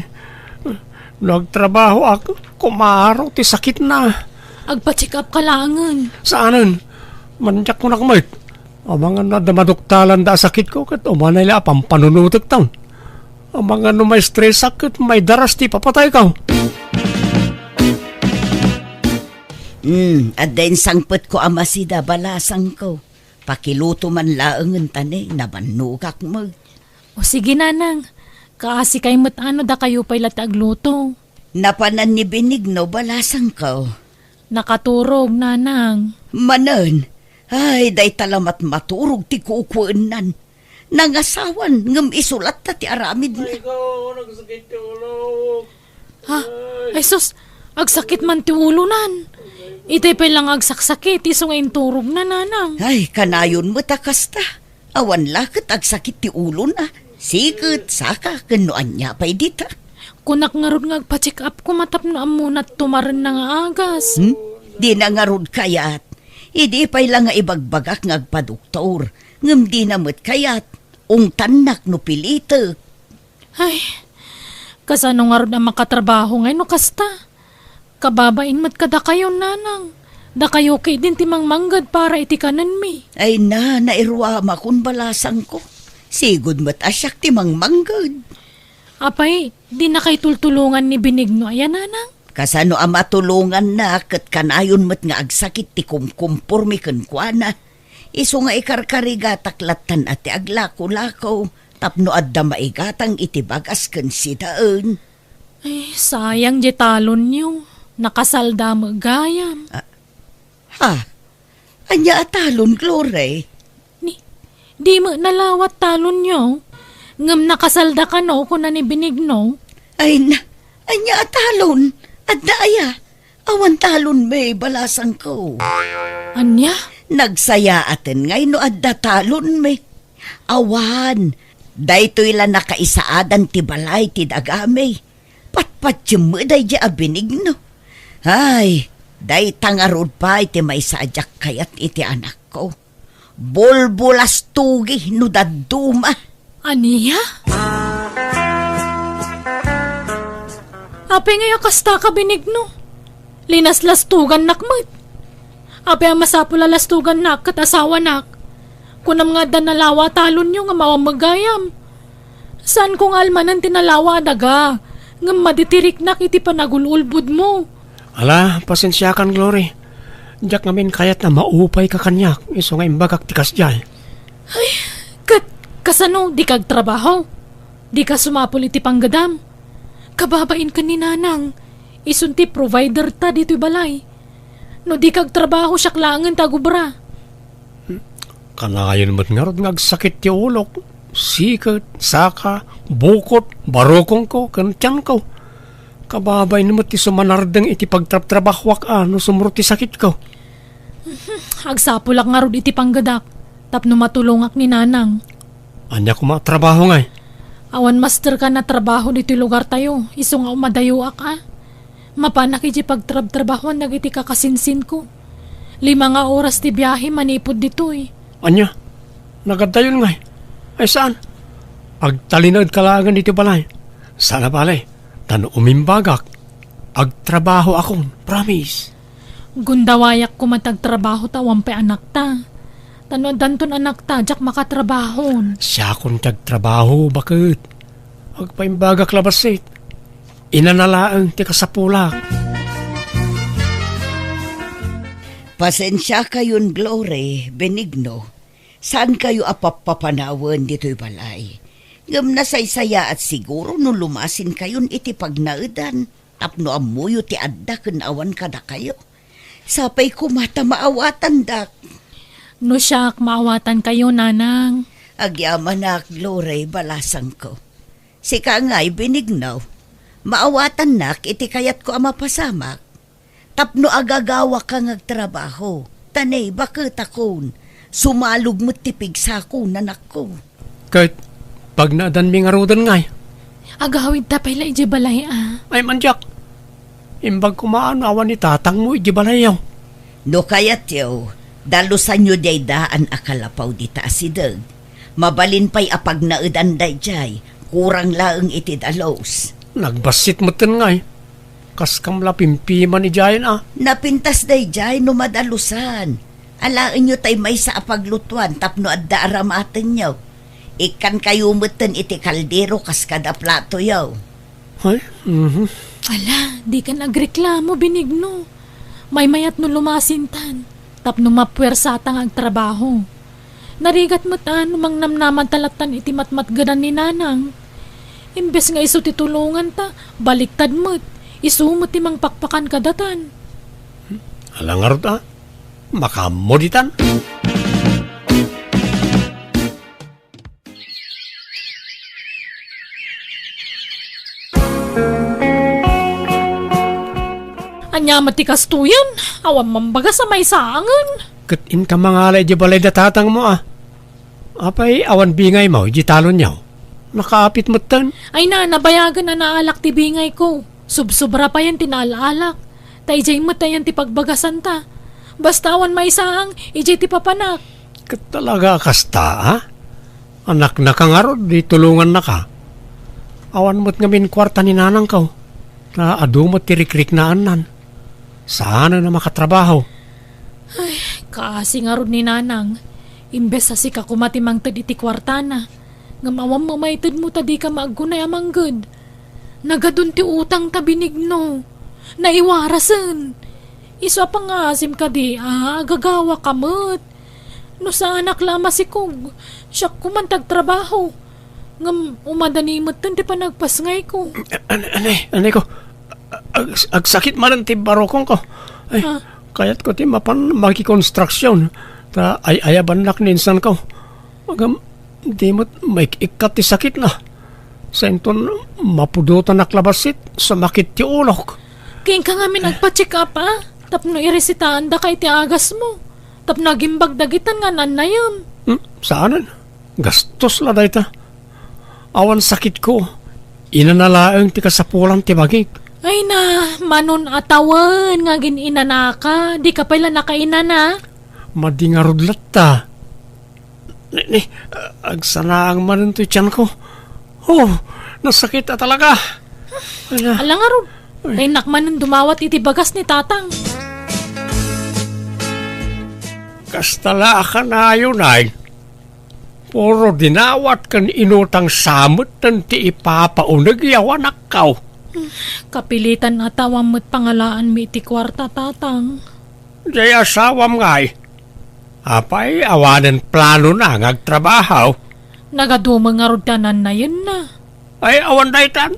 Nagtrabaho ako, kumaro ti sakit na. Agpa-check up ka langan. Saanan? Manjak ko na kamay. Amangan na damaduktalan da sakit ko kat umanay la pampanunutok taon. Amangan no may stress sakit, may daras ti papatay ka. At din sangpet ko amasida balasang ko. Pakiluto man laangan tani, nabanukak mo. O sige nanang, kaasi kay mo't ano da kayo pa'y latagluto. Napanan ni Benigno balasang ko. Nakaturog nanang. Manan, ay day talamat maturog ti kukuenan. Nangasawan, ngam isulat ta ti aramid na. Ha? Ay sus, agsakit man ti ulunan. Itay pa lang agsaksakit, iso ngayon turog na nanang. Ay, kanayon mo takasta. Awan lakit agsakit ti ulo na. Sigat, saka, kanuan niya pa'y dita. Kunak nga ron nga agpa-check up ko matap na amunat tumaran na nga agas. Di na nga ron kayat. Idi pa'y lang nga ibagbagak nga agpaduktor. Ngam di na mo't kayat. Ungtanak no pilita. Ay, kasano nga ron ang makatrabaho ngayon no kasta. Kababain mat kada kayo nanang. Da kayo kay din timang manggad para itikanan mi. Ay na, nairwama kun balasang ko. Sigod mo't asyak timang manggad. Apay, di na kay tultulungan ni Benigno ayan nanang. Kasano ang matulungan na kat kanayon mo't nga agsakit ti kumkumpor mi kenkwana. Iso nga ikarkariga taklatan at ti aglako-lako. Tapno adda maigatang itibagas ken sidaan. Ay, sayang di talon niyo. Nakasalda mo gayam. Ha? Anya atalon, Glore? Di mo nalawat talon niyo. Ngam nakasalda ka no kung ni Benigno. Ay na, anya atalon? Adda aya. Awan talon may balasang ko. Anya? Nagsaya atin ngay no adda talon may. Awan. Daytoy la nakaisaadan ti balay ti dagame. Patpatsyo mo day di Benigno. Ay, day tangarod pa iti may sadyak kayat iti anak ko. Bolbulas tugi no daduma. Aniya? Ape nga kasta ka Benigno. Linaslastugan nakmat. Ape ang masapula lastugan nak kat asawa nak. Kunam nga danalawa talon nyo nga mawamagayam. Saan kong almanan tinalawa daga? Nga maditirik nak iti panagululbud mo. Ala, pasensya kan, Glory. Diyak ngamin kayat na maupay ka kanyak. Iso nga imbagak tikas dyan. Ay, kasano, di kag trabaho? Di ka sumapul iti panggadam? Kababain ka ni nanang. Isunti provider ta dito'y balay. No di kag trabaho siya klangan tagubra. Kanayon mo't nga ron ngagsakit ti ulok. Sikat, saka, bukot, barokong ko, kantyan ko. Kababay naman ti sumanardang iti pagtrap-trabahwak no sumurot ti sakit ko. Agsapulak nga ron iti panggadak. Tapno matulungak ni nanang. Anya ko matrabaho nga. Awan master ka na trabaho dito lugar tayo. Iso nga umadayuak Mapanak iti pagtrab-trabahoan nagiti kakasinsin ko. 5 nga oras ti biyahe manipod dito Anya, nagadayon nga. Ay saan? Agtalinod kalagan dito balay. Sana balay. Tano umimbagak. Agtrabaho akong, promise. Gundawayak ko matagtrabaho tawang pe anak ta. Tano danton anak ta, jak makatrabahon. Siya kung tagtrabaho, bakit? Agpaimbagak labasit. Inanalaang ti kasapulak. Pasensya kayon, Glory, Benigno. Saan kayo apapapanawan dito'y balay? Ngam nasaysaya at siguro no lumasin kayon iti pagnaudan. Tapno amuyo ti adda kun awan kada kayo. Sapay kumata maawatan dak. No siyak, maawatan kayo, nanang. Agyaman na, Glory, balasang ko. Sika nga'y Benigno. Maawatan nak iti kayat ko amapasamak. Tapno agagawa ka ngagtrabaho. Tanay, bakit akon? Sumalog mo tipig sa ako, nanak ko. Kahit pag naadan mi nga rodan ngay. Agawid ta pala iji balay Ay manjak. Imbag kumaan awan ni tatang mo iji balayaw. No kayat yaw, dalusan nyo day daan akalapaw di taasideg. Mabalin pa'y apag naudan day jay, kurang laeng iti dalos. Nagbasit mo tin ngay. Kas kamla pimpiman ni Jayan Napintas day jay no madalusan. Alaen nyo tay may sa apaglutuan tapno adda aramaten nyo. Ikan kayo mutan iti kaldero kas kada plato yaw. Ay, Ala, di ka nagreklamo, Benigno. May mayat no lumasintan. Tapno mapwersatang ang trabaho. Narigat mo tan, mang namnaman talatan iti matmatgadan ni nanang. Imbes nga iso titulungan ta, baliktad mo't. Isumot timang pakpakan kadatan. alangarot makamoditan. Anya matikas tuyan, awan mambaga sa may saangan. Katin ka mga alay di balay datatang mo Apay awan bingay mo, di talon niyaw. Nakaapit mo tan. Ay na, nabayagan na naalak ti bingay ko. Subsubra pa yan tinaalaalak. Tayjay mo tayan ti pagbagasan ta. Basta awan may saang, ijay ti papanak. Talaga kasta Anak na kangarod, di tulungan na ka. Awan mo't ngamin kwarta ni nanang ka. Na adumot ti rikrik na anan. Sana na makatrabaho. Kasi nga rod ni nanang, imbes sa sika kumatimang tad iti kwartana, ngamawang mamaitid mo tadi ka maagunay amang good. Nagadun ti utang ta, Benigno. Naiwarasan. Isa pa nga asim ka di, gagawa ka mo't. No sa anak lama si Kog, siya kumantag trabaho. Ngam umadani mo't tan di pa nagpasngay ko. Anay ko, agsakit man ang tibarokong ko. Ay, kayat ko ti mapan makikonstruksyon. Ta ay ayaban nak ninsan ko. Magam, di mo't may ikat ti sakit na. Senton mapudutan naklabasit sa makit ti ulok. King ka nga nagpa-check up tapno iresitahan da kay ti agas mo. Tapno nagimbag dagitan nga nanayam. Saanan? Gastos la dayta. Awan sakit ko. Inanalaang ti kasapulan ti bagik. Ay na, manon atawan nga gininana ka. Di ka pala nakainana. Madingarudlat ta. Agsanaang manon ti tiyan ko. Oh, nasakit talaga. Alang nga ron. Ay nakmanon dumawat iti bagas ni tatang. Kastala ka na yun ay. Puro dinawat kan inutang samot ng ti ipapaunag yawan akaw. Kapilitan atawam mo't pangalaan mi iti kwarta tatang. Di asawam ngay. Apay awanan plano na ngagtrabaho. Nagadumang nga ron tanan na yun na. Ay awan daytan.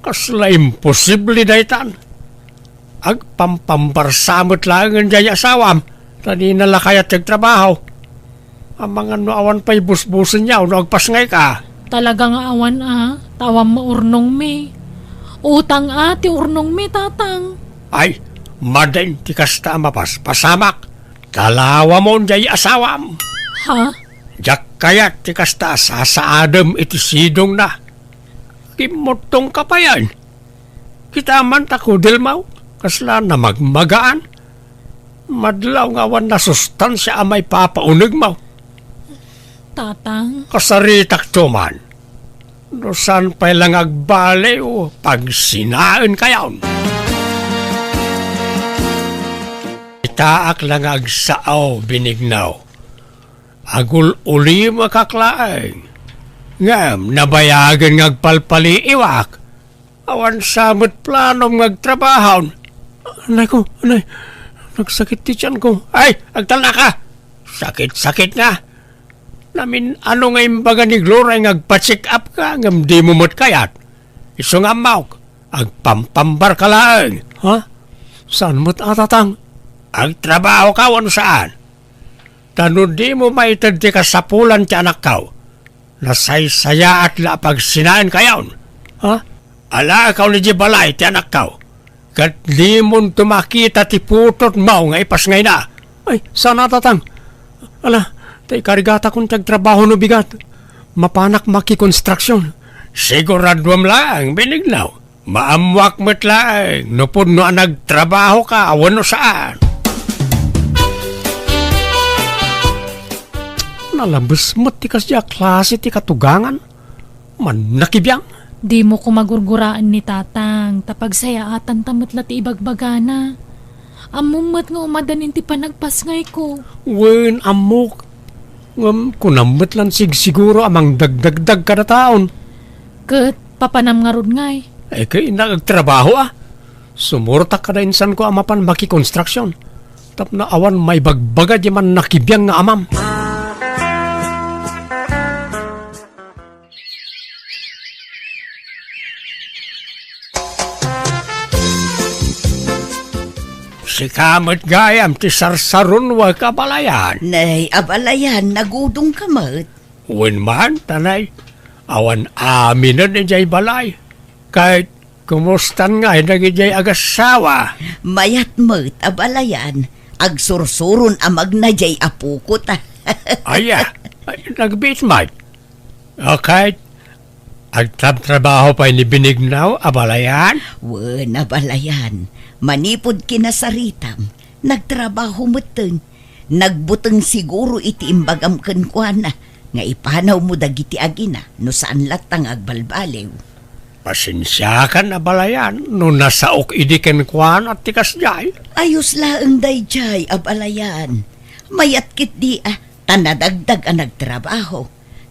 Kasla imposible daytan. Agpampambarsamot lang ang jay asawam. Tani nalakayat nagtrabaho. Ang mga no awan pa'y busbusin niya o nagpasngay ka. Talagang awan tawam mo urnong mi. Utang ti urnong mi tatang. Ay, madain ti kasta mapas pasamak. Kalawa mo jay asawam. Ha? Jak kayat ti kasta sasaadam iti sidong na. Kimotong ka pa yan. Kita man takudil mau. Kasla na magmagaan. Madlaw nga awan na sustansya amay papaunig mo. Tatang? Kasaritak tuman. No saan pa lang agbale o pag sinaan kayaon. Itaak lang agsaaw, Benignaw. Agul uli makaklaeng. Ngam, nabayagan ngagpalpali iwak. Awan samot planom ngagtrabahaw. Anay ko, anay. Nagsakit ti tiyan ko. Ay, agtala ka. Sakit-sakit nga. Namin ano nga imbaga ni Gloria ngagpa-check up ka. Ngam di mo mo't kayat. Iso nga mauk. Agpampambar ka lang. Ha? Saan mo't atatang? Agtrabaho ka wano saan? Tano di mo maitad ti kasapulan ti anak kaw. Nasaysaya at lapag sinaan kayaon. Ha? Ala ikaw ni Jibalay ti anak kaw. Kat di mo tumakita ti putot mo nga ipas ngay na. Ay, sana tatang. Ala, tay karigata kong tagtrabaho no bigat. Mapanak maki-construction. Siguradwam lang, Benignaw. Maamwak mo't lang. Nupod no nagtrabaho ka, awan no saan. Nalabas mo ti kasya klase ti katugangan. Man nakibiyang. Di mo ko magurguraan ni tatang, tapag sayaatan tamutla ti ibagbagana. Amumot nga umadanin ti panagpasngay ko. Wen amok. Kunamot lang siguro amang dagdagdag kada taon. Kat, papanam nga rod ngay. Eh kay nagtrabaho ah. Sumurtak kada insan ko amapan maki-construction. Tap na awan may bagbaga di man nakibiyang nga amam. Si kamot gayam ti sarsaron wa kabalayan. Nay, abalayan, nagudong kamat. Wen man, tanay. Awan amin na jay balay. Kahit kumustan nga, nagijay agasawa. Mayat mat, abalayan. Agsursurun amag na jay apukot ah. Aya, nagbit man. Okay. Agtrabaho pa ni Benignaw, abalayan. Wen, abalayan. Manipod kinasaritam. Nagtrabaho muteng. Nagbuteng siguro iti imbagam kenkwana. Nga ipanaw mo dagiti agina no saan latang agbalbalew. Pasensya ka na balayan no nasaok idiken kwan at tikas jay. Ayos laeng dayjay abalayan. Mayat kit di tanadagdag ang nagtrabaho.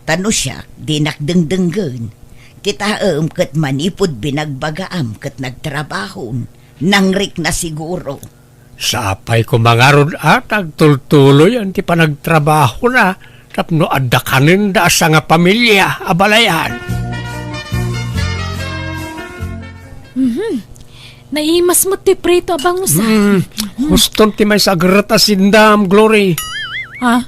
Tano siya di nakdengdenggen. Kita ket manipod binagbagaam ket nagtrabahon. Nangrik na siguro. Sa apay ko mangarod at agtultuloy ang ti panagtrabaho na tapno adakanin da sa nga pamilya abalayan. Naimas mo ti prito abang usa. Huston ti may sagrat asindam, Glory. Ha?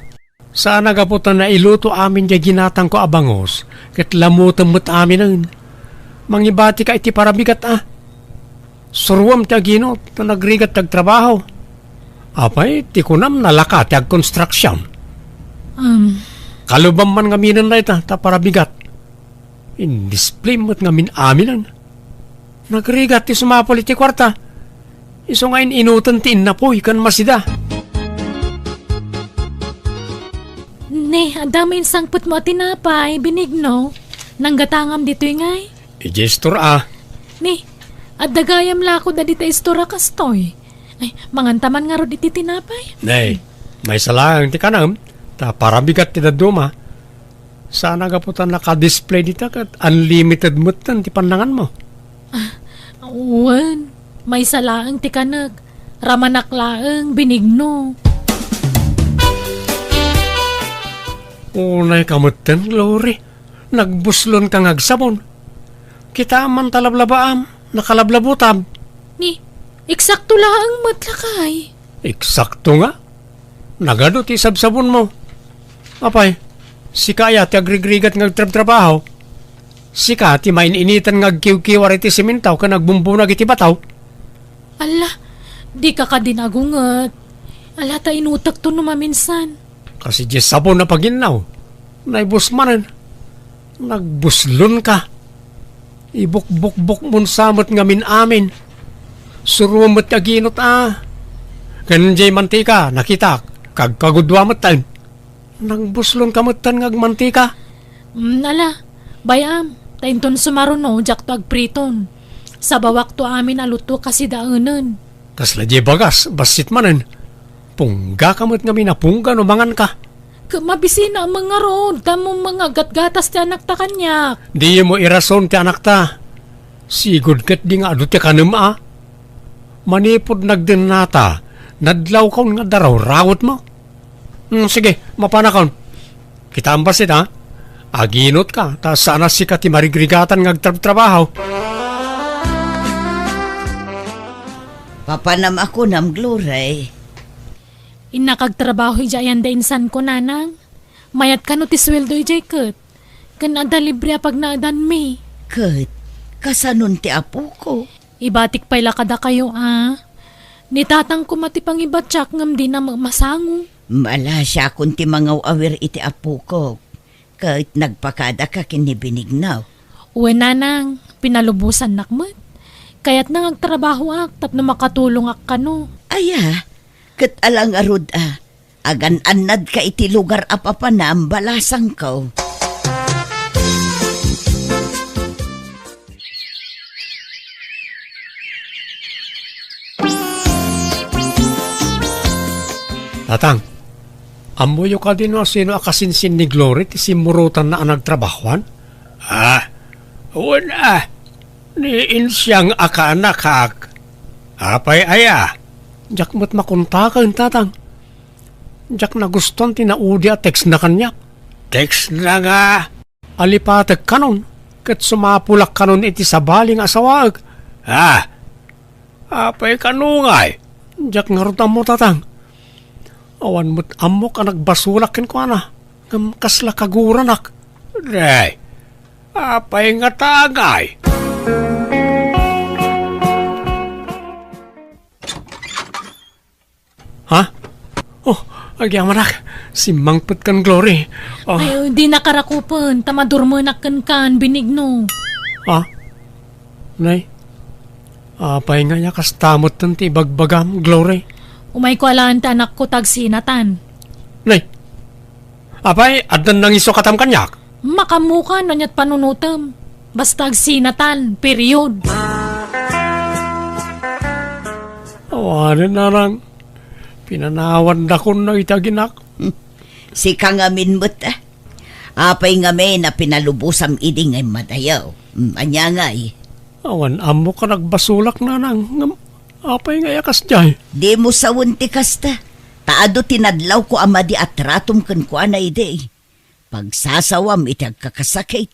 Sana gaputan na iluto amin di ginatang ko abangos. Ket lamutan mo't amin nun. Mangibati ka iti parabigat Surwam ti aginot na nagrigat tagtrabaho. Apay, ti kunam nalaka ti ag-construction. Kalubam man nga minan na ita, ta parabigat. In-display mo't nga min aminan. Nagrigat ti sumapol iti kwarta. Iso ngayon inutan ti inapoy kan masida. Ne, adamay sangput mo tinapay, Benignaw. Nanggatangam dito'y ngay. Ijestor Ne, at dagayam lako da dita istora kastoy. Ay, mangantaman nga ro iti tinapay. Nay, may salang ti kanam, ta parabigat ti daduma. Sana gaputan naka-display dita kat unlimited mutan ti pandangan mo. Uwan, may salaang ti kanag. Ramanaklaang Benigno. Unay kamutan, Glory. Nagbuslon kang agsabon. Kita man talablabaam, nakalablabutab. Ni, eksakto laang matlakay. Eksakto nga. Nagado ti sabsabon mo. Apay, si kaya ti agrigrigat ngagtrab-trabaho. Si ka ti maininitan ngagkiw-kiwar iti simintaw ka nagbumbunag iti bataw. Ala, di ka ka dinagungat. Ala ta inutak to numaminsan. Kasi di sabon na paginaw. Naibusmanan. Nagbuslon ka. Ibuk-buk-buk mun samot nga min amin. Surumot aginot Kanjay mantika, nakita. Kagkagudwamot tayo. Nagbuslon kamutan ngagmantika. Ala, bayam. Tainton sumaruno, jak to agpriton. Sa bawak to amin aluto kasi daanan. Kasla di bagas, basit manen. Pungga kamot nga minapungga no mangan ka. Mabisina ang mga road, tamo mga gatgatas ti anak ta kanyak. Di mo irason ti anak ta. Sigod kat di nga adu ti kanam Manipod nagdenata, nadlaw kaon nga daraw rawot mo. Sige, mapanakaon. Kita ang basit Aginot ka, ta sana si ti marigrigatan ngagtrabaho. Papanam ako nam Glory. Inakagtrabaho jayan da insan ko nanang. Mayat ka no ti sweldo ijay kat. Kanada libre pag naadan mi. Kat, kasanon ti apo ko. Ibatik pala kada kayo Nitatang ko mati pang ibatsak ngam di na masango. Mala siya kung ti mga awir iti apo ko. Kat nagpakada ka kinibinignaw. Uwe nanang, pinalubusan nakmat. Kaya't nang agtrabaho tap na makatulong ak kano. Aya, kat alang arud agan anad ka iti lugar apapa na ang balasang ko. Tatang, amuyo ka din sino akasinsin ni Glory ti simurutan na nagtrabahuan? Wala. Niin siyang akanak. Apay aya. Jak mo't makuntakan, tatang. Jak na guston tinaudi at text na kanya. Text na nga. Alipatag kanon. Kat sumapulak kanon iti sabaling asawag. Apay kanungay. Jak nga rutam mo, tatang. Awan mo't amok ang nagbasulakin ko Ngam kasla kaguranak. Day. Apay nga tagay. Agyaman si Mangput kan Glory. Ay, di nakarakupan. Tamadurmanak kan binigno. Nay, apay nga niya kastamot ng tibagbagam, Glory. Umay ko alaan ta anak ko tagsinatan. Nay, apay, adan nang iso katam kanyak. Makamuka na niya't panunutam. Basta agsinatan, period. Awanin na lang. Pinanawan da ko na itaginak. Si kangamin mo't apay ngamin na pinalubusam iding ay madayaw. Anya nga Awan amo ka nagbasulak na nang. Apay nga yakas jay. Di mo sawunti kasta. Taado tinadlaw ko amadi at ratom kan ko na ide. Pagsasawam itag kakasakit.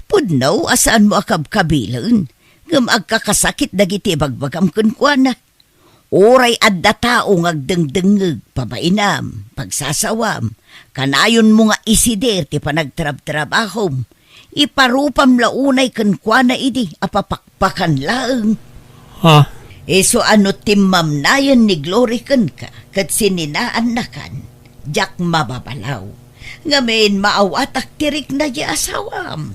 Pudnaw asaan mo akab-kabilan. Ngam agkakasakit dagiti bagbagam kan ko na. Oray adda tao ngagdengdengeg pabainam, pagsasawam. Kanayon mo nga isider ti panagtrab-trabahom. Iparupam launay kan kwa na idi apapakpakan laeng. So ano timmamnayan ni Glory kan ka kat sininaan na kan. Jak mababalaw. Ngamin maawatak tirik na di asawam.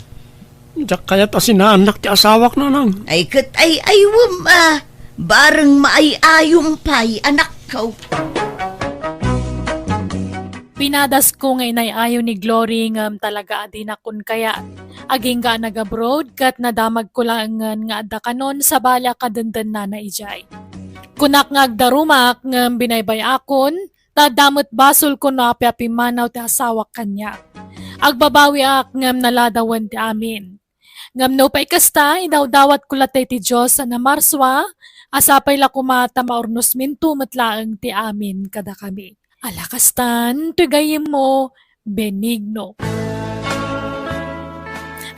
Jak kaya't asinaanak ti asawak na nang. Ay kat ay aywam bareng maayayong pay anak ko. Pinadas ko nga inayayo ni Glory ngam talaga adinakon kaya. Aging ga nag-abroad kat nadamag ko lang nga adda kanon sa bala kadandan na ijay. Kunak nga agdarumak ngam binaybay akon, tadamot basol ko na api manaw ti asawak kanya. Agbabawi ak ngam naladawan ti amin. Ngam no pa'y kasta, idawdawat ko latay ti Diyos na marswa, asapay la kumata maurnos minto matlaang ti amin kada kami. Alakastan, tugayim mo, benigno.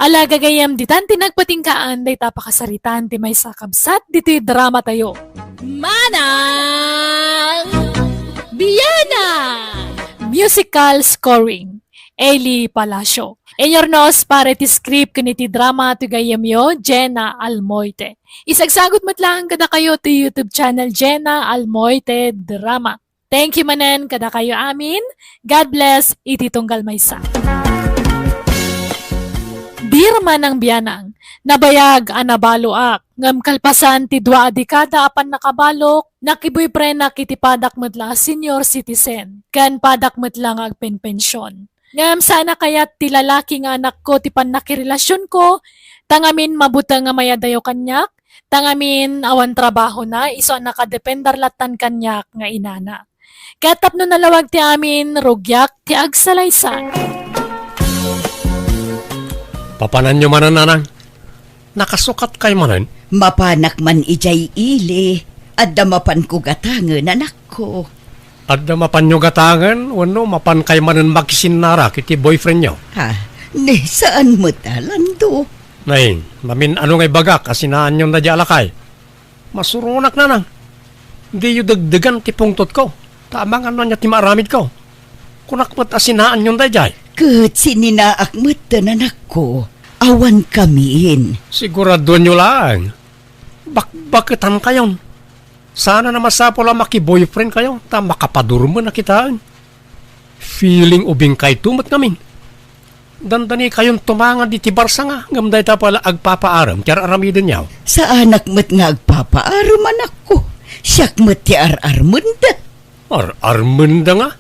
Ala gagayam ditan tinagpatingkaan day tapakasaritan ti may sakabsat dito'y drama tayo. Manang Biyana! Musical scoring, Eli Palacio. Enyornos para ti script kaniti drama ti gayamyo, Jenna Almoite. Isagsagot matlang kada kayo ti YouTube channel Jenna Almoite Drama. Thank you manen kada kayo amin. God bless, iti tunggal maysa. Dirma ng biyanang, nabayag anabaloak, ngam kalpasan ti dua dekada apan nakabalok, nakiboy prena kiti padak matla senior citizen, kan padak matla nga agpenpensyon. Ngam sana kayat ti lalaki nga anak ko ti panakirelasyon ko, tangamin mabuta nga mayadayo kanyak, tangamin awan trabaho na, iso nakadependar latan kanyak nga inana. Kaya tapno nalawag ti amin rugyak ti agsalaysan. Papanan nyo manan, nanang. Nakasukat kay manan. Mapanak man ijay ili, at damapan ko gatangan anak ko. At mapan nyo gatangan, wano mapan kay manan magsinara kiti boyfriend nyo. Ha, ni saan mo talando? Nay, mamin ano ngay bagak asinaan nyo na di alakay. Masurunak nanang. Di yu dagdagan ti pungtot ko. Tamang ano niya ti maaramid ko. Kunakmat asinaan nyo na di. Kat sininaak mo anak ko, awan kamiin. Sigurado nyo lang. Bakbakitan kayon. Sana na masapol ang maki-boyfriend kayo. Ta makapadurmo na kitaan. Feeling ubing kay tumat namin. Dandani kayon tumangan di tibarsa nga. Ngamday ta pala agpapaaram. Tiyar aramidin yaw. Sa anak mo't nga agpapaaram anak ko. Siyak mo't ti ar-armunda. Armanda nga.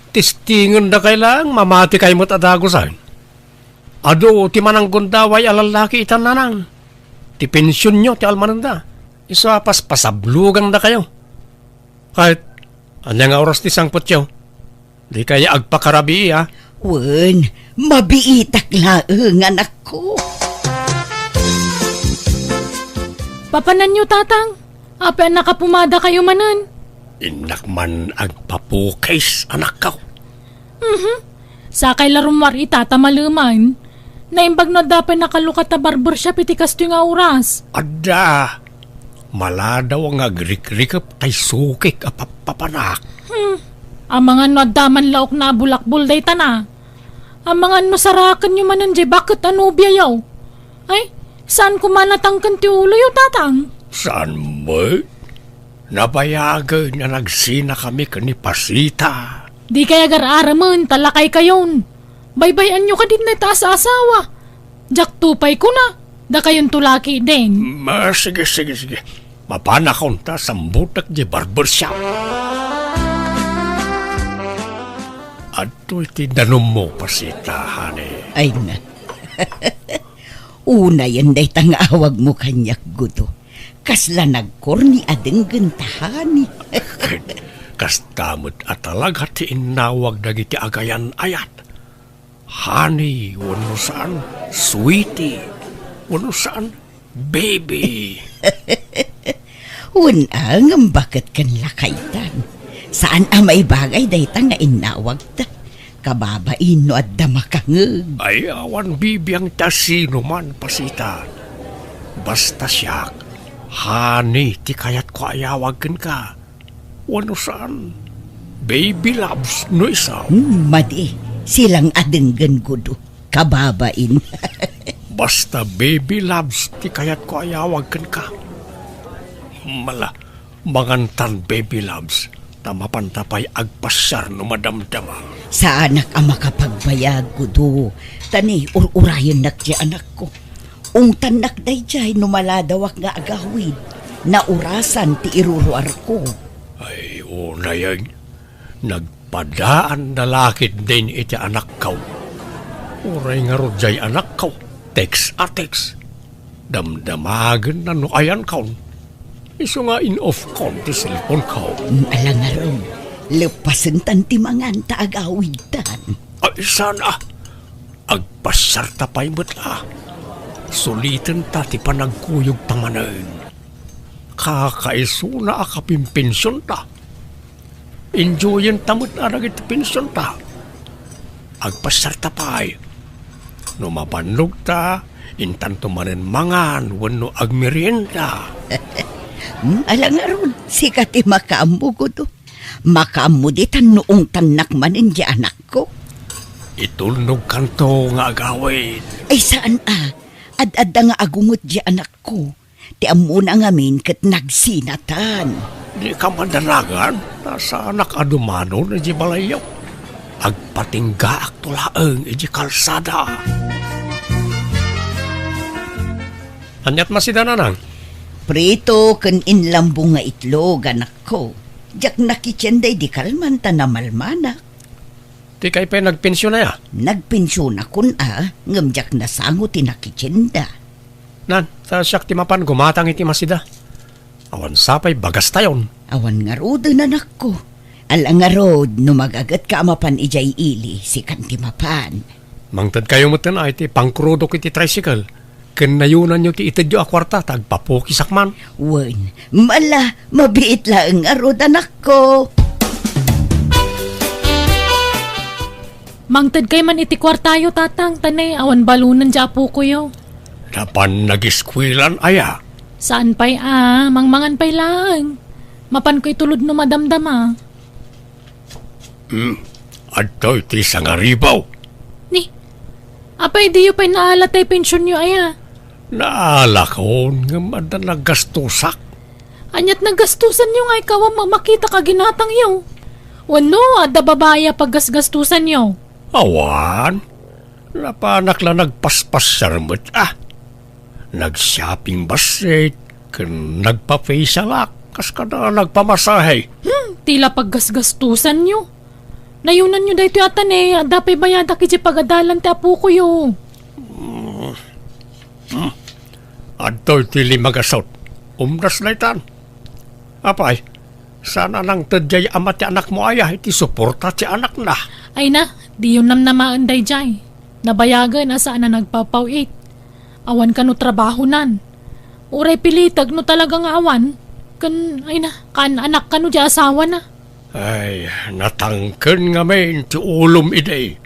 Tistingan na kailang mamati kayo mo't adagosan. Ado, ti mananggon daway alalaki itan nanang. Ti pensyon nyo, ti almananda. Isa pas pasablugan na kayo. Kahit, anya nga oras ti sangpot nyo. Di kaya agpakarabi, ha? Wen, mabiitak laeng anak ko. Papanan nyo, tatang. Apa nakapumada kayo manan? Inak man agpapukais, anak ka. Sakay larumwar itatamaluman. Naimbag na dapat nakalukat na barbershop iti kasto nga oras. Ada, maladaw ang agrik-rikap kay sukik apapapanak. Ang mga nadaman laok na bulakbul day tana. Ang mga sarakan nyo manan jay bakit ano biyayaw? Ay, saan ko manatangkan ti ulo yung tatang? Saan mo? Nabayagan na nagsina kami kanipasita. Di kaya gar-araman, talakay kayon. Baybayan nyo ka din na taas asawa. Jak tupay ko na. Da kayon tulaki din. Sige. Mapanakon ta sambutak di barbershop. Ato iti danom mo pasita, honey. Ay na. Una yan day tangawag mo kanyak gudo. Kasla nagkorni adeng gentahani. Kastamot at talaga ti inawag dagiti agayan ayat. Honey, wano saan? Sweetie. Wano saan? Baby. Unang bakit kan lakaytan. Saan may bagay day ta nga inawag ta. Kababain no at damakangag. Ay, awan bibiyang tasino man pasita. Basta siyak. Honey, ti kayat ko ayawagan ka. Wano saan? Baby loves no isaw. Madi, silang adenggan gudo. Kababain. Basta baby loves, ti kayat ko ayawagan ka. Mangantan baby loves, tamapantapay agpasyar no madamdama. Sa anak ang makapagbayag gudo. Tani, urayan nak di anak ko. Ungtan nak day jay numaladawak nga agawid. Naurasan ti iruruar ko. Ay, una yan. Nagpadaan na lakit din iti anak kaw. Uray nga rodyay anak kaw. Text a text. Damdamagan na no ayan kaw. Iso nga in-off ko ti cellphone kaw. Alang nga ron, lepasan tantimangan ta agawid tan. Ay, sana. Agpasarta pa'y mutla. Sulitin ta ti panagkuyog tamanan. Kakaiso na akapimpensyon ta. Enjoyin tamot na nagit pensyon ta. Agpasarta pa'y. No mapanlog ta, intanto manen mangan, wano agmerienda. Alang nga ron, sikat ti makaamu ko to. Makaamu di tan noong tanak manin di anak ko. Itulnog kanto nga agawin. Ay saan Ad-adda nga agungot di anak ko. Ti amuna ngamin kat nagsinatan. Di ka madalagan, nasa anak adumano na di balayaw. Agpatingga aktulaang iji kalsada. Anyat masida nanang? Prito kan inlambong nga itlog anak ko. Jak nakitsenday di kalman ta na malmanak. Di kay pa nagpensyon na ya? Nagpensyon akon ngamjak na sango ti nakitsenda. Nan, sa siyak timapan gumatang iti masida. Awan sapay bagas tayon. Awan nga rodo na anak ko. Alangarod, no magagat ka amapan ijay ili, si kantimapan. Mangtad kayo mo tanay ti pangkrudok iti tricycle. Kanayunan nyo ti itadyo a kwarta, tagpapukisakman. Wen, mala, mabiit lang arod anak ko. Mangtad kay man iti kwartayo tatang, tanay awan balunan dya po ko yo. Napan nag-iskwilan aya. Saan pa'y mangmangan pa'y lang. Mapan ko'y tulod no madamdama. Adto iti sangaribaw. Ni, apay di yu pa'y naalatay pensyon yu aya. Naala ko nga mada naggastusak. Anyat naggastusan yu nga ikaw ang makita ka ginatang yu. Wano, adda babaya paggasgastusan yu. Awan, napanak lang nagpaspas sarmut Nag-shopping basit, nagpa-facialak, kas ka na nagpamasahe. Tila paggasgastusan yu. Nayunan nyo dahito yatan adda pa'y bayada kiji pagadalan ti apo ko yu. Adto iti limagasot, umras na itan. Apay, sana nang tadyay ama ti anak mo aya, iti suporta ti anak na. Ay na, di yun namaan day jay. Nabayagan asaan na nagpapaw-8. Awan ka no trabaho nan. Uray pilitag no talagang awan. Kan anak ka no di asawa na. Ay, natangken nga may ti ulom iday.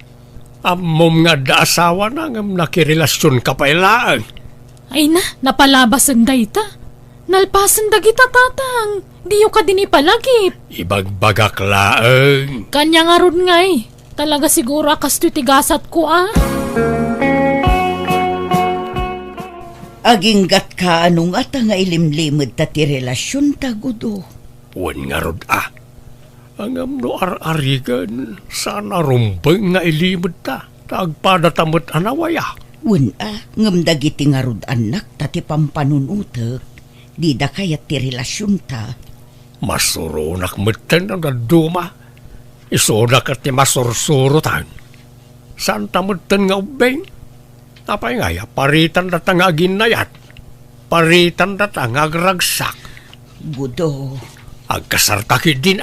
Amom nga da asawa na nga nakirelasyon ka pa ilaan. Ay na, napalabas ang dayta. Nalpasan dagita tatang. Di yung ka din ipalagip. Ibagbagak laeng. Kanya nga ron ngay. Talaga siguro akas tigasat ko Aginggat ka anong ata nga ilimlimod ta ti relasyon ta gudo. Wan nga rod Ang amno ar-arigan, sana rumbeng nga ilimod ta. Tagpadatamot anawaya. Wen ngam dagiti nga rod anak ta ti pampanunutek. Di da kayat ti relasyon ta. Masurunak meten ang naduma. Isunak at ti masursurutan. Saan tamutan nga ubeng? Apay nga ya, paritan data nga ginayat. Paritan data nga agragsak. Gudo. Agkasartakid din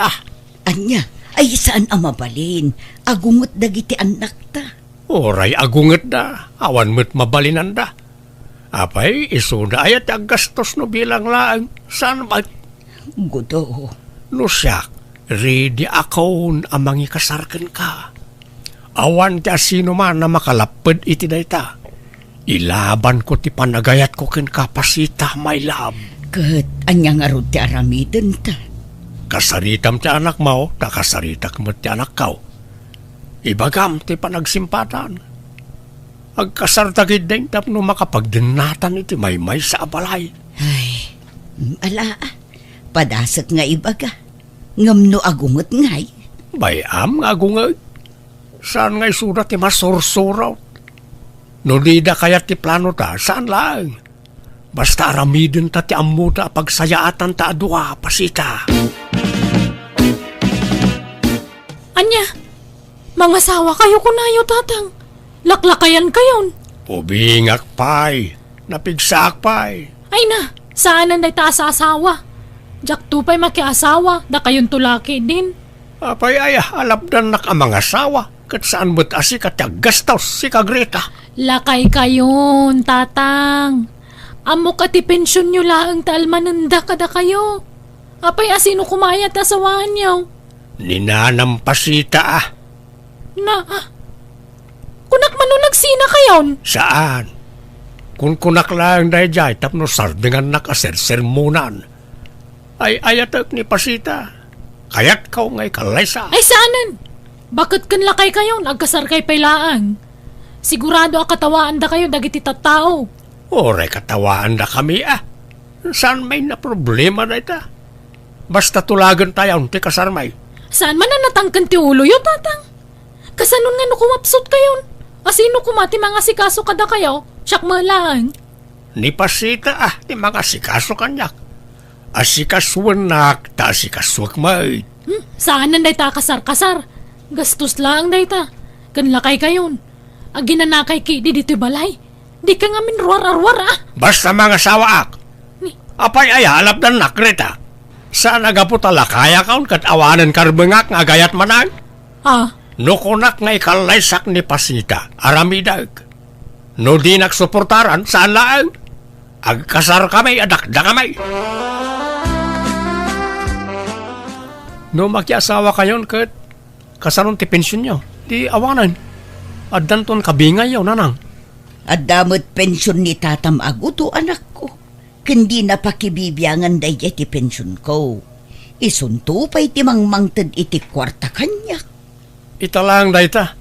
Anya, ay saan amabalin? Agungot dagiti anak ta. Oray agunget da, awan mo't mabalinan da. Apay, isuda ayat aggastos no bilang laang. Saan ba? Gudo. No siyak, ready akon amangi kasarken ka. Awan ti asino man na makalapad iti dayta. Ilaban ko ti panagayat ko ken kapasita, my love. Kat anya nga rod ti aramiden ta. Kasaritam ti anak mo, takasaritak mo ti anak kaw. Ibagam ti panagsimpatan. Agkasartagid din tapno makapagdinatan iti maymay sa abalay. Ay, padasat nga ibaga. Ngamno agungot ngay. Bayam nga gungag. Saan ngay surat ti masursurat? No di da kaya ti plano ta, saan lang? Basta aramidin ta ti ammo ta pagsayaatan ta adwa pasita. Anya, mga sawa kayo kunayo tatang. Laklakayan kayon. Ubingak pay, napigsak pay. Ay na, saan ang dayta sa asawa? Jak tupay makiasawa, da kayon tulaki din. Apay alapdan nak ang mga asawa. Kat saan mo't asikat gastos si Kagreta. Lakay kayon, tatang. Amo ka ti pensyon nyo laang talmananda kada kayo. Apay asino kumayat asawahan nyo? Ninanampasita Kunak man nung nagsina kayon? Saan? Kung kunak lang dahi jay tapno sardingan nakasersermunan. Ay ayatak ni pasita. Kayat kau ngay kalaysa. Ay saanan? Bakit kan lakay kayon? Agkasar kay pailaan. Sigurado akatawaan da kayo dagiti tattao. Oray katawaan da kami Saan may na problema na ita? Basta tulagan tayo ti kasarmay. Saan man na natangkan ti ulo yun, tatang? Kasanon nga no kumapsot kayon? Asino kumati mga sikaso kada kayo? Siyak malaan. Ni pasita ti mga sikaso kanyak. Asikaswanak ta asikaswak may. Saan nanday ta kasar-kasar? Gastos lang day ta. Kanlakay kayon. Ag ginanakay ki di dito'y balay. Di ka nga minruar-arwar Basta mga sawaak. Apay alap dan nakreta. Saan agapo talakaya kaon kat awanan karbengak nga gayat manang? Ah, Nukunak nga ikalaysak ni Pasita, aramidag. No di nagsuportaran, saan laang? Agkasar kami, adakda kami. No magkiasawa kayon kat kasaron ti pensyon nyo, di awanan. At danton kabingay yaw nanang. At damot pensyon ni tatam aguto anak ko. Kundi napakibibiyangan day iti pensyon ko. Isunto pa iti mangmangtad iti kwarta kanyak. Italang dayta.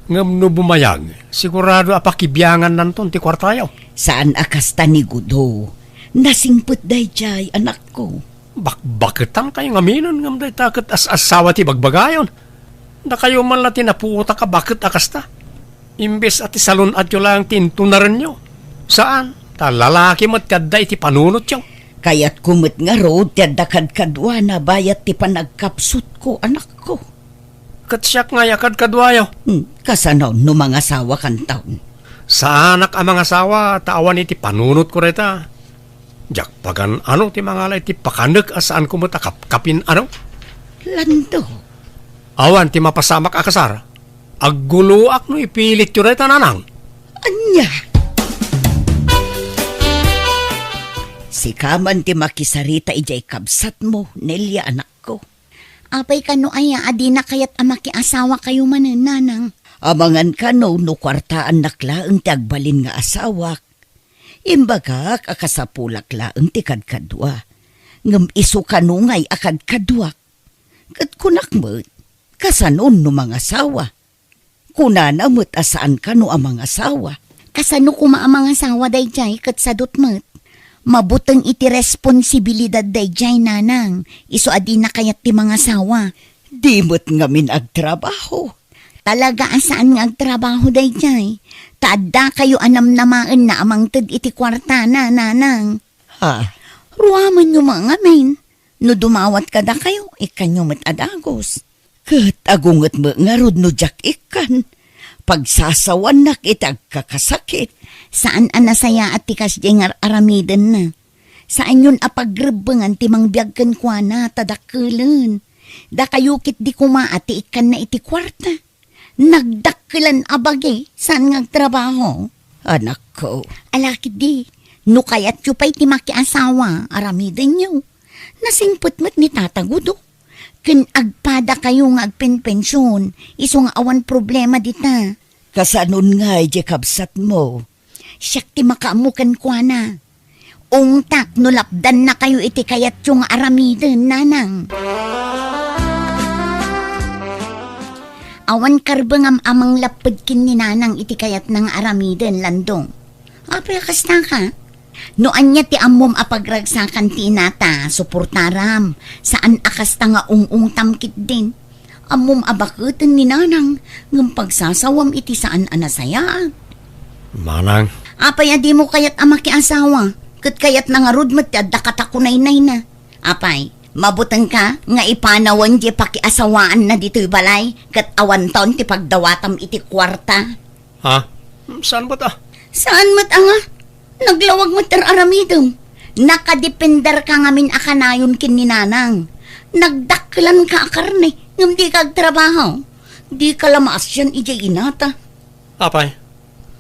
Ngam no bumayag, sigurado apakibyangan nanton ti kwartayaw. Saan akas ni Gudo? Nasingput day jay anak ko. Bakitang kayo ngaminon ngam dayta kat as-asawa ti bagbagayon. Na kayo man la tinaputa ka bakit akas ta. Imbes at isalun at yung lang tintunaran nyo. Saan? Ta lalaki mo't kadda iti panunot yaw. Kaya't kumit nga road tiyada kadkadwa na bayat ti panagkapsut ko anak ko. Kat siyak nga yakad kadwayaw. Kasanaw no mga asawa kan taon. Sa anak ang mga asawa, tawan iti panunot ko reta. Jak pagan ano ti mga lay ti pakanek asaan ko mo kapin ano? Lando. Awan ti mapasamak akasar. Agguluak no ipilit yung reta nanang. Anya. Si Kaman ti makisarita ijay kabsat mo, Nelia anak ko. Apay kano aya, adi na kayat amaki asawa kayo manen, nanang. Amangan ka no kwartaan naklaang ti agbalin nga asawak. Imbagak akasapulak laang ti kadkadwa. Ngam iso kanungay akad kadwak. Kat kunak mo, kasanon no mga asawa. Kunana mo't asaan ka no amang asawa. Kasano kumaamang asawa day jay kat sadot mat. Mabutang iti responsibilidad day jay, nanang. Iso adi na kayat ti mga asawa. Di mo't ngamin agtrabaho. Talaga asaan nga agtrabaho day jay. Taadda kayo anam-namaan na amang tad iti kwarta na, nanang. Ha? Ruaman nyo mga men. No dumawat kada kayo, ikanyo mat adagos. Kat agungat mo nga rod no jak ikan. Pagsasawan nak itag kakasakit. Saan anasaya at tikas jengar aramiden na? Saan yun apagrebengan timang biyagkan kwa na tadakulan? Da kayukit di kumaati ikan na iti kwarta. Nagdakilan abagi saan ngagtrabaho? Anak ko. Alakit di, no kayat yu pa'y timaki asawa, aramiden nyo. Nasingput mo't ni tatagudo. Ken agpada kayo nga agpenpensyon, iso nga awan problema dita. Kasanon nga ije kabsat mo. Siyak ti makaamukan kwa na. Ungtak no lapdan na kayo iti kayat yung aramiden, nanang. Awan karbangam amang lapad kin ni nanang iti kayat ng aramiden, landong. Apay kasta ka. Noan niya ti amom apagragsakan ti inata, suportaram. Saan akasta nga ung tamkit din. Amom abakutan ni nanang, ng pagsasawam iti saan anasaya. Manang. Apay adi mo kayat amaki asawa, kat kayat na nga rod mat adda katakunay-nay na. Apay, mabutang ka nga ipanawan di pakiasawaan na dito'y balay, kat awan taon ti pagdawatam iti kwarta. Ha? Saan ba ta? Saan mat nga? Naglawag mo aramidom. Nakadepender ka ngamin akanayon kin ni nanang. Nagdaklan ka akarne, ngam di kag trabaho. Di ka lamas yan ijay inata. Apay,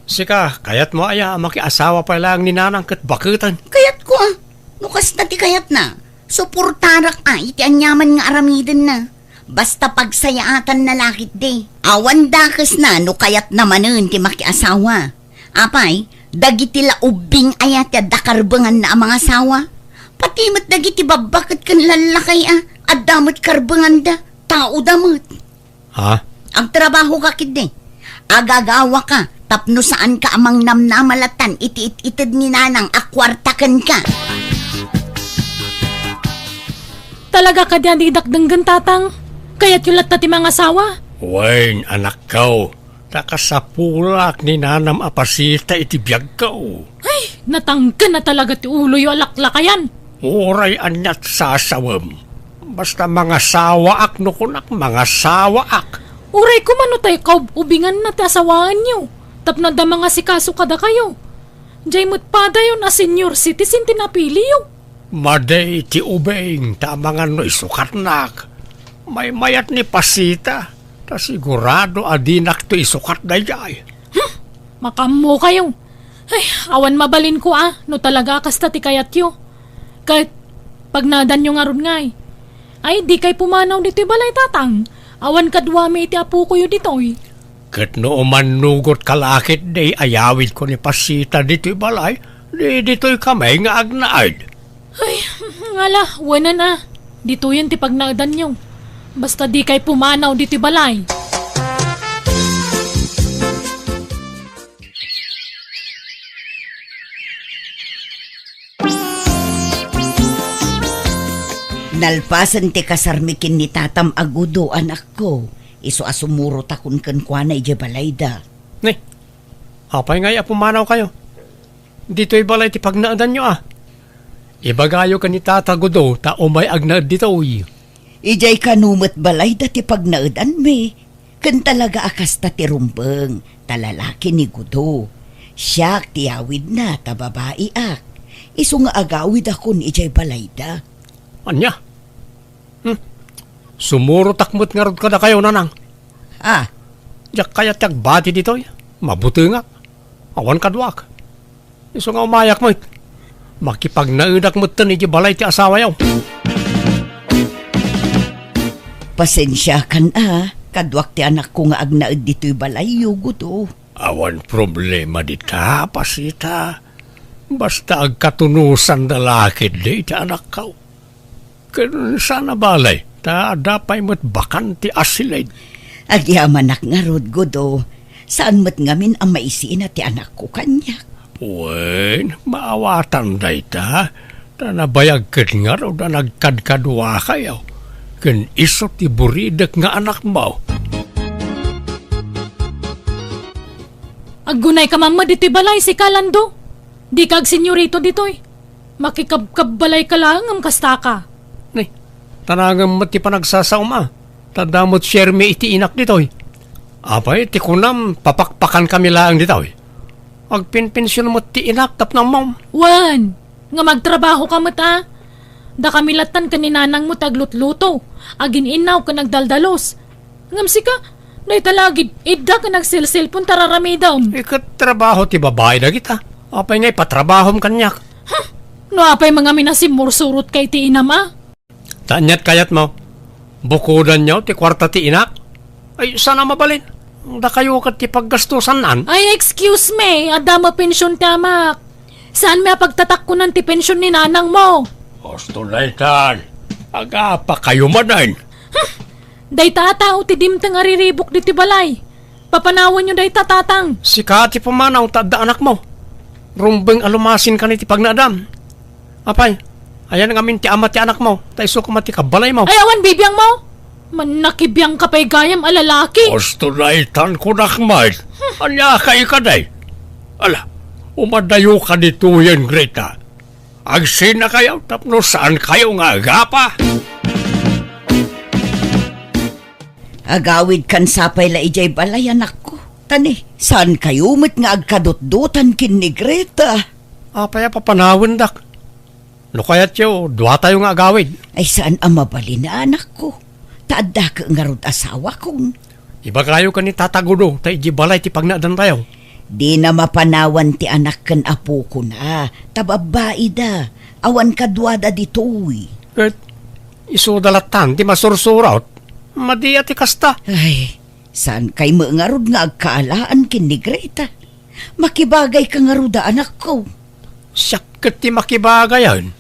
sika, kayat mo aya makiasawa pa lang ni nanang kat bakutan. Kayat ko nukas na ti kayat na. Suportarak iti anyaman nga aramidin na. Basta pagsayaatan na lakit di. Awan dakas na no kayat namanen ti makiasawa. Apay, dagiti laubing ayat ya dakarbangan na ang mga asawa. Pati mat dagiti babakit kan lalakay at damot karbangan da, tao damot. Ha? Ang trabaho ka kidi. Agagawa ka, tapno saan ka amang namnamalatan, iti-itid ni nanang akwartakan ka. talaga ka diyan idakdanggan tatang. Kaya't yung latta ti mga asawa. Wain, anak kau. Nakasapulak ni nanam apasita iti biyag kau. Ay, natanggan na talaga ti ulo yung alaklakayan. Uray anyat sasawam. Basta mga sawaak no kunak, mga sawaak. Uray ko mano tayo kaubingan na ti asawaan nyo. Tapno da mga sikaso kada kayo. Jay mo't pada yun a senior citizen tinapili yun. Maday ti ubeng tamangan no isukat nak. May mayat ni Pasita. Ta sigurado adinak to isukat dayay. Makammo kayo. Ay, awan mabalin ko no talaga kasta ti kayat yo. Kahit pag nadan yung aron ngay. Ay, di kay pumanaw dito'y balay tatang. Awan kadwami iti apo ko yun dito'y. Kat no manugot kalakit day ayawid ko ni Pasita dito'y balay. Di dito'y kamay nga agnaad. Ay, ngala, wala na. Dito yun ti pagnaadan nyo. Basta di kay pumanaw dito'y balay. Nalpasan ti kasarmikin ni tatam agudo anak ko. Iso asumuro takon kan kuana ije balayda. Ni, apay nga pumanaw kayo. Dito'y balay ti pagnaadan nyo Ibagayo ka ni tatagudo ta umay agnaad dito'y. Ijay kanumet balayda ti pagnaadan me. Kan talaga akas ta ti rumbeng, talalaki ni gudo. Siyak ti awid na ta babae ak. Iso nga agawid akon ijay balayda. Anya? Sumuro takmut nga rod ka na kayo, nanang. Diyak kaya tiyak bati dito'y. Mabuti nga. Awan kadwak. Iso nga umayak mo makipagnaudak mo tan iti balay ti asawa yaw. Pasensya kan kadwak ti anak ko nga agnaed dito'y balay yugo. Awan problema dita, Pasita. Basta agkatunusan dalakit di ti anak kau. Kan sana balay, ta dapay mo't bakanti asilay. Agyaman nak nga rod gudo. Saan mo't ngamin ang maisiin ti anak ko kanyak? Wen, maawatan day ta. Ta nabayag kat nga ro na nagkadkadwa kayo. Kan iso ti buridak nga anak mo. Aggunay ka mama dito'y balay si Kalando. Di kag senyorito dito'y. Makikabbalay ka lang ang kasta ka. Ni, tanangam mo ti panagsasaum Tadamot siyerme iti inak dito'y. Apay, ti kunam, papakpakan kami lang dito'y. Agpinpensyon mo ti inak tap ng mom. Wan, nga magtrabaho ka mata. Da kami latan kaninanang mo taglutluto. Agin inaw ka nagdaldalos. Ngamsi ka, day talagid, idda ka nagsilsilpon tararamidam. Ikat trabaho ti babae na kita. Apay ngay patrabahom kanyak. No apay mga minasimursurot kay ti inama. Tanyat kayat mo. Bukudan nyo ti kwarta ti inak. Ay, sana mabalin. Da kayo kat ti paggastusan nan. Ay, excuse me, adama pensyon tamak. Saan may pagtatakkunan ti pensyon ni nanang mo? Gusto na itan. Aga pa kayo manan. Day tatao ti dimtang ariribok di ti balay. Papanawan nyo day tatatang. Si Kati pumanaw tadda anak mo. Rumbeng alumasin ka ni ti pagnaadam. Apay, ayan nga min ti ama ti anak mo. Taiso ka mati kabalay mo. Ay, awan bibiyang mo. Manakibiyang kapay gayam alalaki. Gusto na itan ko nakmay. Anya ka ikaday. Ala, umadayo ka dito yan, Greta. Agsin na kayo, tapno saan kayo nga agapa? Agawid kan sapay la ijay balay anak ko. Tani, saan kayo met nga agkadot-dotan kin ni Greta? Apaya papanawan dak. No kaya't yo, dua tayo nga agawid. Ay saan ang mabali na anak ko? Taadda ka nga rod asawa kong. Iba kayo ka ni tatagudo, ta iji balay ti pagnaadan tayo. Di na mapanawan ti anak kan apo ko na. Tababae da. Awan kadwada ditoy. Kat, iso dalatan ti masursurat. Madi ati kasta. Ay, saan kay nga rod nga agkaalaan kin ni Greta? Makibagay ka nga rod anak ko. Siyakat ti makibagayan.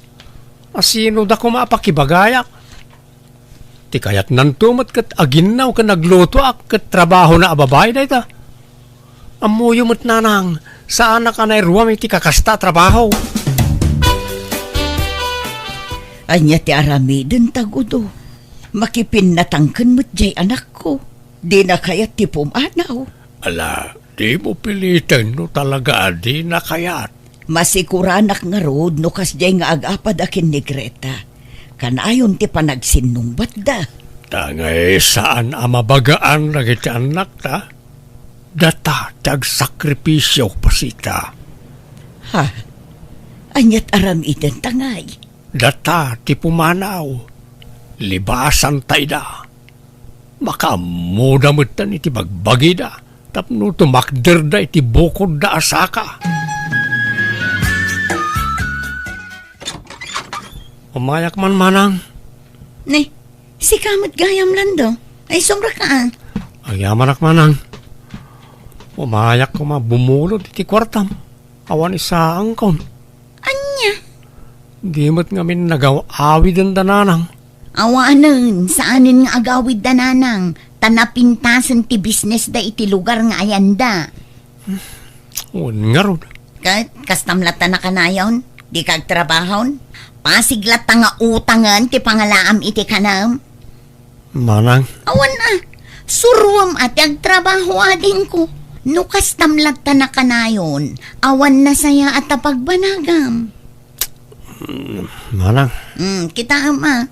Asino da ko maapakibagayak? Ti kayat nantumat kat aginaw ka nagluto ak kat trabaho na ababay da ita. Amuyo mo't nanang, saan na ka na iruwam iti kakasta trabaho? Anya ti aramiden tagudo. Makipin natangken mo't jay anak ko. Di na kayat ti pumanaw. Ala, di mo pilitin no talaga di na kayat. Masikuranak nga rod no kasjay nga agapad akin ni Greta. Kanayon ti panagsinungbat da. Tangay saan amabagaan na iti anak ta? Data tagsakripisyo Pasita. Ha? Anyat aram iten tangay. Data ti pumanaw. Libasan tayo da. Makamuda mo iti bagbagi da. Tapno tumakder da iti bukod da asaka. Umayak man manang. Nay, si kamot gayam lando. Ay, sombra ka ah. Ayaman ak manang. Umayak ko bumulod iti kwartam. Awan isa angkon. Anya? Di mo't ngamin nagaw-awi din dananang. Awanan, saanin nga agawid da nanang. Tanapintasan ti business da iti lugar nga ayanda. Nga ron. Kastamlata na kanayon, di kag trabahon. Pasiglata nga utangan ti pangalaam iti kanam. Manang. Awan na, suruam at agtrabaho adin ko. No kastamlata na kanayon, awan na saya at apagbanagam. Manang. Kita ama.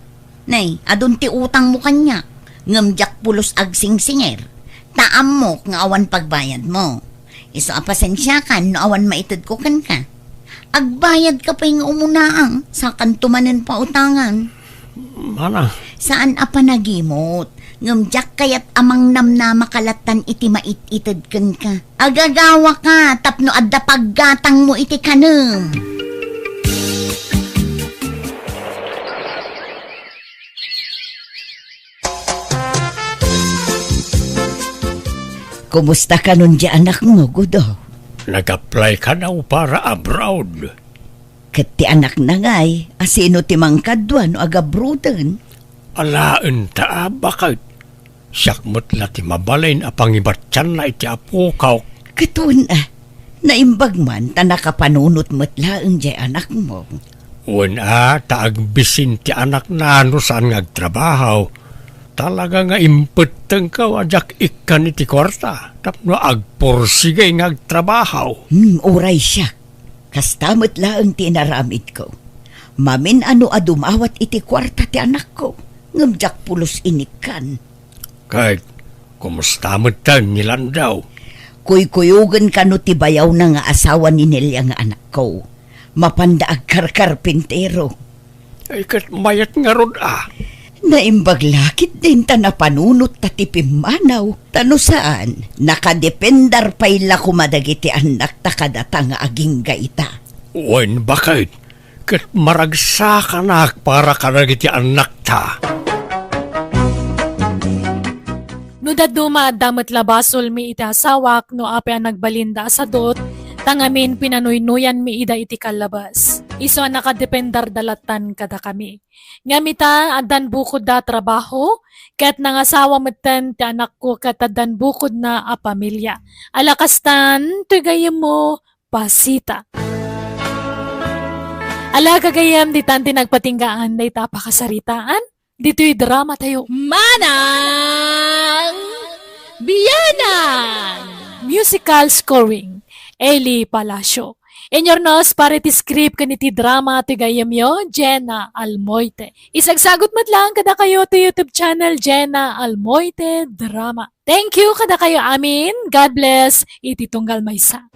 Nay, adun ti utang mo kanya. Ngamjak pulos agsing-singer. Taam mo nga awan pagbayad mo. Iso apasensya kan no awan maitid ko kan ka. Agbayad ka pa yung umunaang sa kantumanin pa utangan. Manang. Saan apa nagimot? Ngamjak kayat amang namna makalatan iti mait-itid kan ka. Agagawa ka tapno adda paggatang mo iti kanam. Kumusta ka nun di anak mo, Gudo? Nag-apply ka na para abroad. Kat ti anak na ngay, asino ti mangkadwan o agabrudan. Alaan ta bakit? Siyakmot la ti mabalain apang ibatyan na iti apukaw. Katun naimbag man ta nakapanunot matlaang di anak mo. Una, taagbisin ti anak na ano saan ngagtrabaho. Talaga nga impeteng ka wajak ikan iti kwarta. Tapno agporsigay ngagtrabaho. Uray siya. Kastamot laang tinaramid ko. Mamin ano adumawat iti kwarta ti anak ko. Ngamjak pulos inikan. Kahit, kumusta mo tan nilan daw? Kuy-kuyugan ka no ti bayaw na nga asawa ni Nelia nga anak ko. Mapandaag karkarpintero. Ay kat mayat nga rod Naimbag lakit din ta napanunot ta ti pimanaw. Tano saan? Nakadependar pa'y la kumadagiti anak ta kadata nga aging gaita. Wen bakit? Kat maragsa ka na para ka nagiti anak ta. No daduma damat labasol mi iti asawak no ape ang nagbalinda sa dot, tangamin pinanuynuyan mi ida iti kalabas. Iso ang nakadependar dalatan kada kami. Ngamita adan bukod da trabaho, kat nangasawa matan ti anak ko kat adan bukod na a pamilya. Alakastan, tuyagayam mo, pasita. Ala kagayam di tanti nagpatinggaan na itapakasaritaan. Dito'y drama tayo. Manang Biyanan! Musical scoring. Eli Palacio. Inyornos para ti script kaniti drama ti gayamyo, Jenna Almoite. Isagsagot lang kada kayo to YouTube channel Jenna Almoite Drama. Thank you kada kayo amin. God bless. Iti tunggal maysa.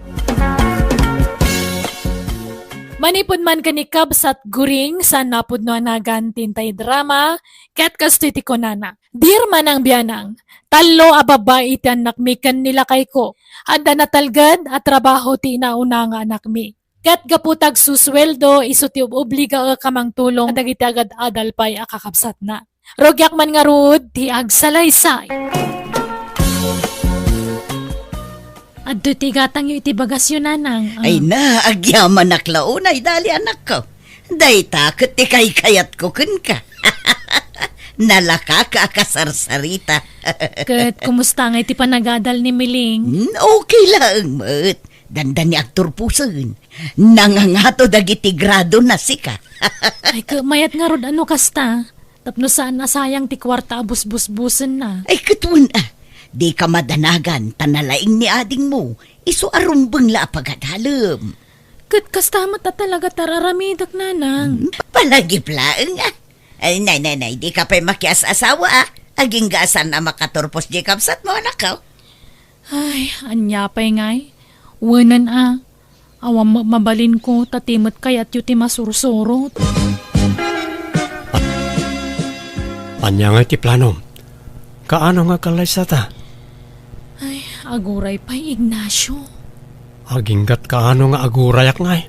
Manipod man kanikab sat guring sa napod no anagan tintay drama, kat kasto iti konana. Dir man ang biyanang, talo ababa iti anak mi kan nila kay ko. Adda natalgad at trabaho ti inauna nga anak mi. Kat gaputag susweldo iso ti obliga kamang tulong dagiti agad adal pay akakapsat na. Rogyak man nga rud ti agsalaysay. Adto ti gatang yu iti bagasyon nanang. Ay na, agyaman naklaon ay dali anak ko. Day takot ti kayat ko kun ka. Nalaka ka akasarsarita. Kat kumusta nga iti panagadal ni Miling? Okay lang, mat. Dandan ni aktor puson. Nangangato dagiti grado na sika. Ay mayat nga rod ano kasta. Tapno saan nasayang ti kwarta abus-bus-busen na. Ay katun di ka madanagan tanalaing ni ading mo. Iso arumbang la pagadalam. Kat kastamat na talaga tararamidak nanang. Palagip laeng Ay, nay, di ka pa'y makias asawa Aging gaasan na makaturpos di kapsat mo anak ko. Ay, anya pa'y ngay. Wanan Awam mabalin ko tatimot kayat yu ti masursurot. Anya nga iti planom. Kaano nga kalay sa ta? Ay, aguray pa Ignacio. Aginggat kaano nga agurayak ngay.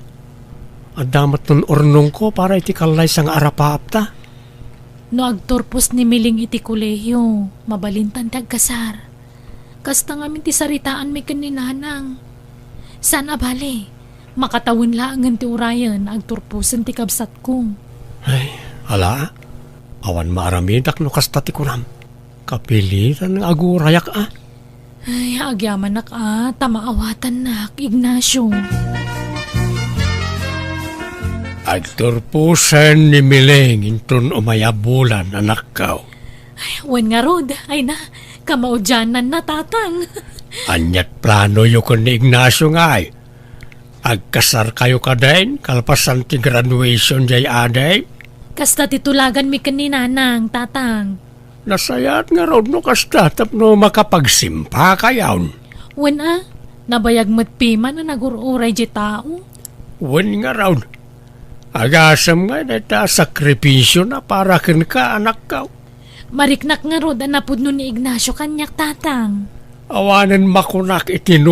Adamat nun ornong ko para iti kalay sa nga arapaap ta. No agturpos ni Miling iti kolehiyo, mabalintan ti agkasar. Kasta nga ti saritaan may kaninanang. San abali, makatawin laangan ti urayan, agturpusan ti kabsat ko. Ay, ala. Awan maaramidak no kasta ti kunam. Kapilitan ng agurayak Ay, agyaman nak tamaawatan nak, Ignacio. Agturpusan ni Miling intun umayabulan anak kao. Ay, wen nga rod, ay na, kamaudyanan na tatang. Anyat plano yu ko ni Ignacio nga ay. Agkasar kayo ka din, kalpasan ti graduation jay aday. Kasta titulagan mi kaninanang, tatang. Nasayat nga raw no kasta tapno makapagsimpa kayawn. Wen nabayag matpima na nagururay di tao. Wen nga raw. Agasam nga na sakripisyo na para kin ka anak ka. Mariknak nga rod, anapod nun ni Ignacio kanyak tatang. Awanan makunak itinu